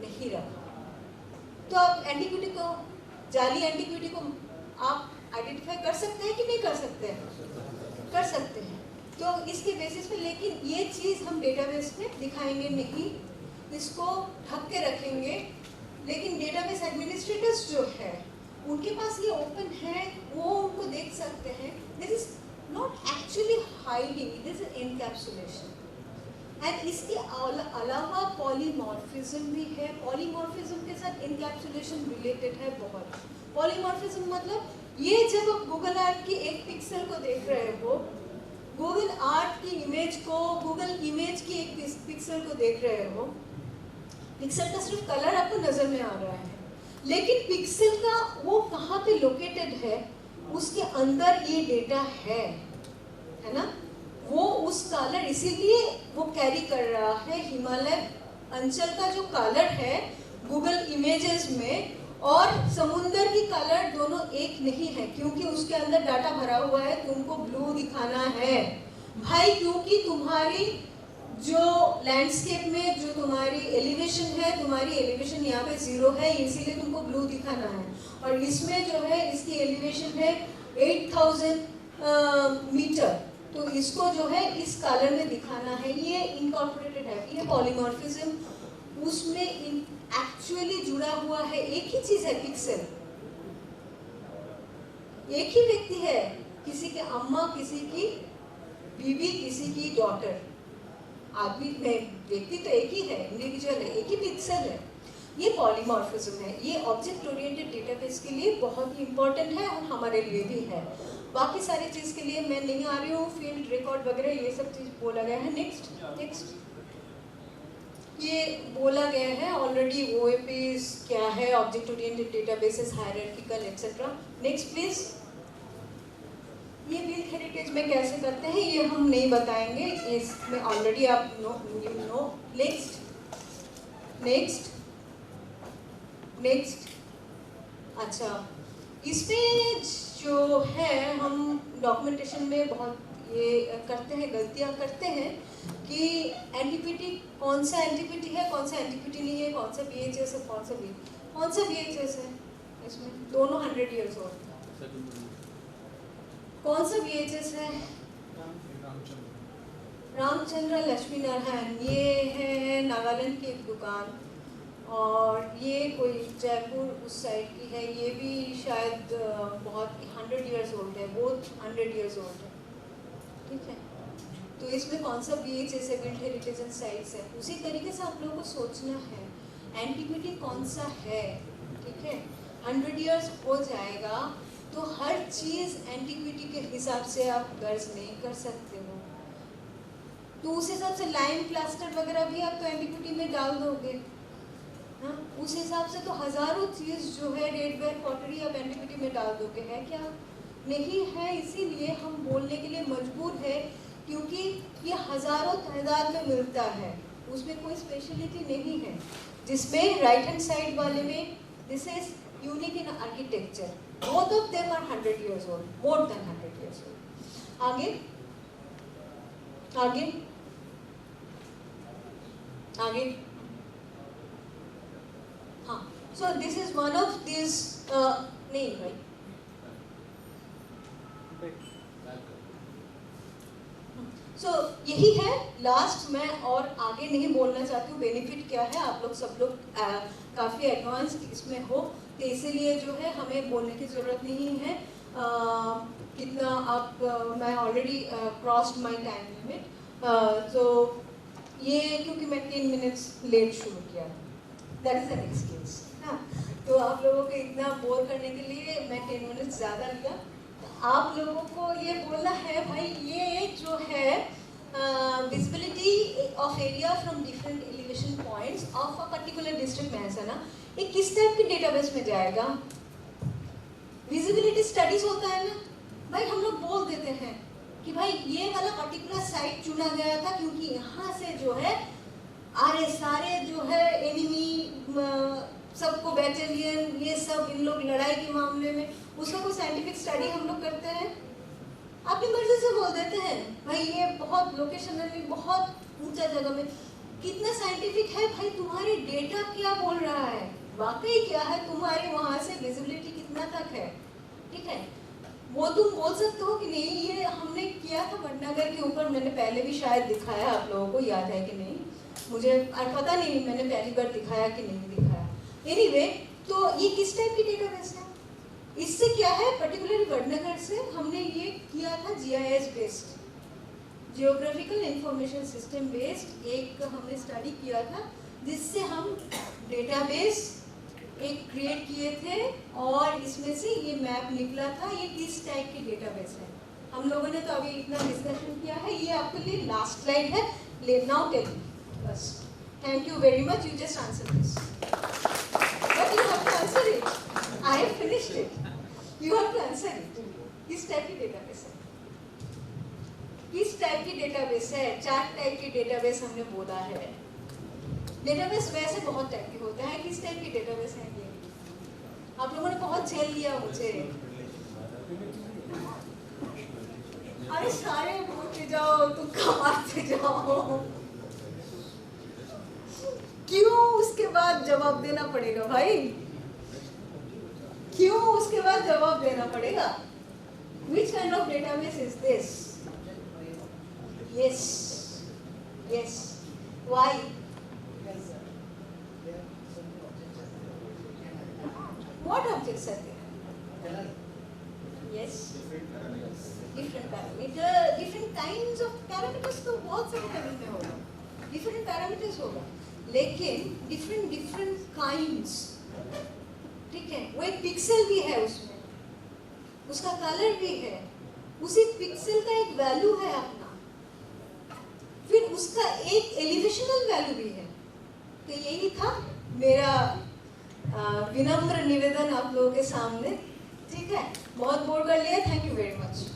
नहीं रखा। तो आप एंटिक्विटी को, जाली एंटिक्विटी को आप आइडेंटिफाई कर सकते हैं कि नहीं कर सकते हैं? कर सकते हैं। तो इसके बेसिस पे, लेकिन ये चीज़ हम डेटाबेस में दिखाएंगे नहीं, इसको ढक के रखेंगे। लेकिन डेटाबेस एडमिनिस्ट्रेटर्स जो है उनके पास ये ओपन है, वो उनको देख सकते हैं। This is not actually hiding, this is encapsulation. And इसके अलावा पॉलीमॉर्फिज्म भी है। पॉलीमॉर्फिज्म के साथ एनकैप्सुलेशन रिलेटेड है बहुत। पॉलीमॉर्फिज्म मतलब ये जब आप गूगल अर्थ की एक पिक्सल को देख रहे हो, गूगल अर्थ की इमेज को, गूगल इमेज की एक पिक्सल को देख रहे हो, पिक्सल का सिर्फ कलर आपको नजर में आ रहा है, लेकिन पिक्सल का वो कहाँ पे लोकेटेड है, उसके अंदर ये डेटा है ना। वो उस कलर इसीलिए वो कैरी कर रहा है। हिमालय अंचल का जो कलर है गूगल इमेजेस में और समुंदर की कलर दोनों एक नहीं है, क्योंकि उसके अंदर डाटा भरा हुआ है। तुमको ब्लू दिखाना है भाई क्योंकि तुम्हारी जो लैंडस्केप में जो तुम्हारी एलिवेशन है, तुम्हारी एलिवेशन यहाँ पे 0 है, इसीलिए तुमको ब्लू दिखाना है। और इसमें जो है इसकी एलिवेशन है 8000 मीटर, तो इसको जो है इस कलर में दिखाना है। ये इनकॉर्पोरेटेड है, ये पॉलीमॉर्फिज्म उसमें एक्चुअली जुड़ा हुआ है। एक ही चीज है, पिक्सल एक ही व्यक्ति है, किसी के अम्मा, किसी की बीवी, किसी की डॉटर। आदमी में व्यक्ति तो एक ही है, इंडिविजुअल है, एक ही पिक्सल है। ये पॉलीमॉर्फिज्म है। ये ऑब्जेक्ट ओरिएंटेड डेटाबेस के लिए बहुत ही इंपॉर्टेंट है और हमारे लिए भी है। बाकी सारी चीज़ के लिए मैं नहीं आ रही हूँ, फील्ड रिकॉर्ड वगैरह ये सब चीज़ बोला गया है। नेक्स्ट ये बोला गया है ऑलरेडी। OAPs क्या है, object oriented databases, hierarchical etcetera. Next please. ये बिल्ड हेरिटेज में कैसे करते हैं ये हम नहीं बताएंगे, इसमें ऑलरेडी आप यू नो। नेक्स्ट। अच्छा, इसमें जो है हम डॉक्यूमेंटेशन में बहुत ये करते हैं, गलतियां करते हैं कि एंटिक्विटी कौन सा एंटिक्विटी है, कौन सा एंटिक्विटी नहीं है, कौन सा BHS है, कौन सा BHS है। इसमें दोनों 100 ईयर्स ओल्ड। कौन सा BHS है? रामचंद्र लक्ष्मी नारायण। ये है नागालैंड की एक दुकान, और ये कोई जयपुर उस साइड की है। ये भी शायद बहुत 100 ईयर्स ओल्ड है, बहुत 100 ईयर्स ओल्ड है। ठीक है, तो इसमें कौन सा BHS है, बिल्ड हेरिटेज एंड साइट्स है। उसी तरीके से आप लोगों को सोचना है एंटिक्विटी कौन सा है। ठीक है, 100 ईयर्स हो जाएगा तो हर चीज़ एंटिक्विटी के हिसाब से आप दर्ज नहीं कर सकते हो, तो उस हिसाब से लाइम प्लास्टर वगैरह भी आप तो एंटिक्विटी में डाल दोगे। हाँ, उस हिसाब से तो हज़ारों चीज़ जो है रेड वेयर पॉटरी आप एंटिक्विटी में डाल दोगे। है क्या? नहीं है। इसीलिए हम बोलने के लिए मजबूर है, क्योंकि ये हज़ारों तादाद में मिलता है, उसमें कोई स्पेशलिटी नहीं है। जिसमें राइट हैंड साइड वाले में this is unique in architecture, both of them are 100 years old, more than 100 years old. आगे हाँ, so this is one of these नहीं भाई, so यही है लास्ट। मैं और आगे नहीं बोलना चाहती हूँ। बेनिफिट क्या है, आप लोग सब लोग काफ़ी एडवांस्ड इसमें हो, तो इसीलिए जो है हमें बोलने की ज़रूरत नहीं है। कितना आप मैं already crossed my time limit, तो ये क्योंकि मैं 10 मिनट्स लेट शुरू किया, दैट इज़ एन एक्सक्यूज। हाँ, तो आप लोगों को इतना बोर करने के लिए मैं 10 मिनट्स ज़्यादा लिया। आप लोगों को ये बोलना है भाई, ये जो है visibility of area from different elevation points of a particular district में है ना, ये किस टाइप के डेटाबेस में जाएगा? विजिबिलिटी स्टडीज होता है ना भाई, हम लोग बोल देते हैं कि भाई ये वाला पर्टिकुलर साइट चुना गया था क्योंकि यहाँ से जो है सारे जो है एनिमी सबको बैटेलियन ये सब इन लोग लड़ाई के मामले में, उसका कोई साइंटिफिक स्टडी हम लोग करते हैं? अपनी मर्जी से बोल देते हैं भाई ये बहुत लोकेशनली बहुत ऊंचा जगह में। कितना साइंटिफिक है भाई? तुम्हारे डेटा क्या बोल रहा है, वाकई क्या है, तुम्हारे वहाँ से विजिबिलिटी कितना तक है। ठीक है, वो तुम बोल सकते हो कि नहीं ये हमने किया था वडनगर के ऊपर, मैंने पहले भी शायद दिखाया, आप लोगों को याद है कि नहीं मुझे पता नहीं, मैंने पहली बार दिखाया कि नहीं दिखाया। एनीवे, तो ये किस टाइप की डेटाबेस है? इससे क्या है, पर्टिकुलरली वडनगर से हमने ये किया था GIS based, geographical information system based एक हमने स्टडी किया था, जिससे हम डेटाबेस एक क्रिएट किए थे और इसमें से ये मैप निकला था ये किस टाइप की डेटाबेस है। हम लोगों ने तो अभी इतना डिस्कशन किया है, ये आपके लिए लास्ट स्लाइड है। नाउ टेल मी बस। Thank you very much, you just answer this, but you have to answer it. I have finished it, you have to answer it. किस टाइप की डेटाबेस है, किस टाइप की डेटाबेस है? 4 टाइप की डेटाबेस हमने बोला है। डेटाबेस वैसे बहुत टाइप के होते हैं, किस टाइप की डेटाबेस है ये? आप लोगों ने बहुत झेल लिया मुझे। अरे सारे बोल के जाओ तुक्का मारते जाओ। क्यों उसके बाद जवाब देना पड़ेगा भाई? क्यों उसके बाद जवाब देना पड़ेगा? Which kind of database is this? Yes, yes. Why? What objects are there? Yes. Different parameter, different kinds of parameters तो बहुत सारे लेवल में होगा, different parameters होगा, लेकिन different kinds, ठीक है? वो एक पिक्सल भी है उसमें, उसका कलर भी है, उसी पिक्सल का एक वैल्यू है अपना, फिर उसका एक एलिवेशनल वैल्यू भी है। तो यही था मेरा विनम्र निवेदन आप लोगों के सामने, ठीक है? बहुत बोर कर लिया, थैंक यू वेरी मच।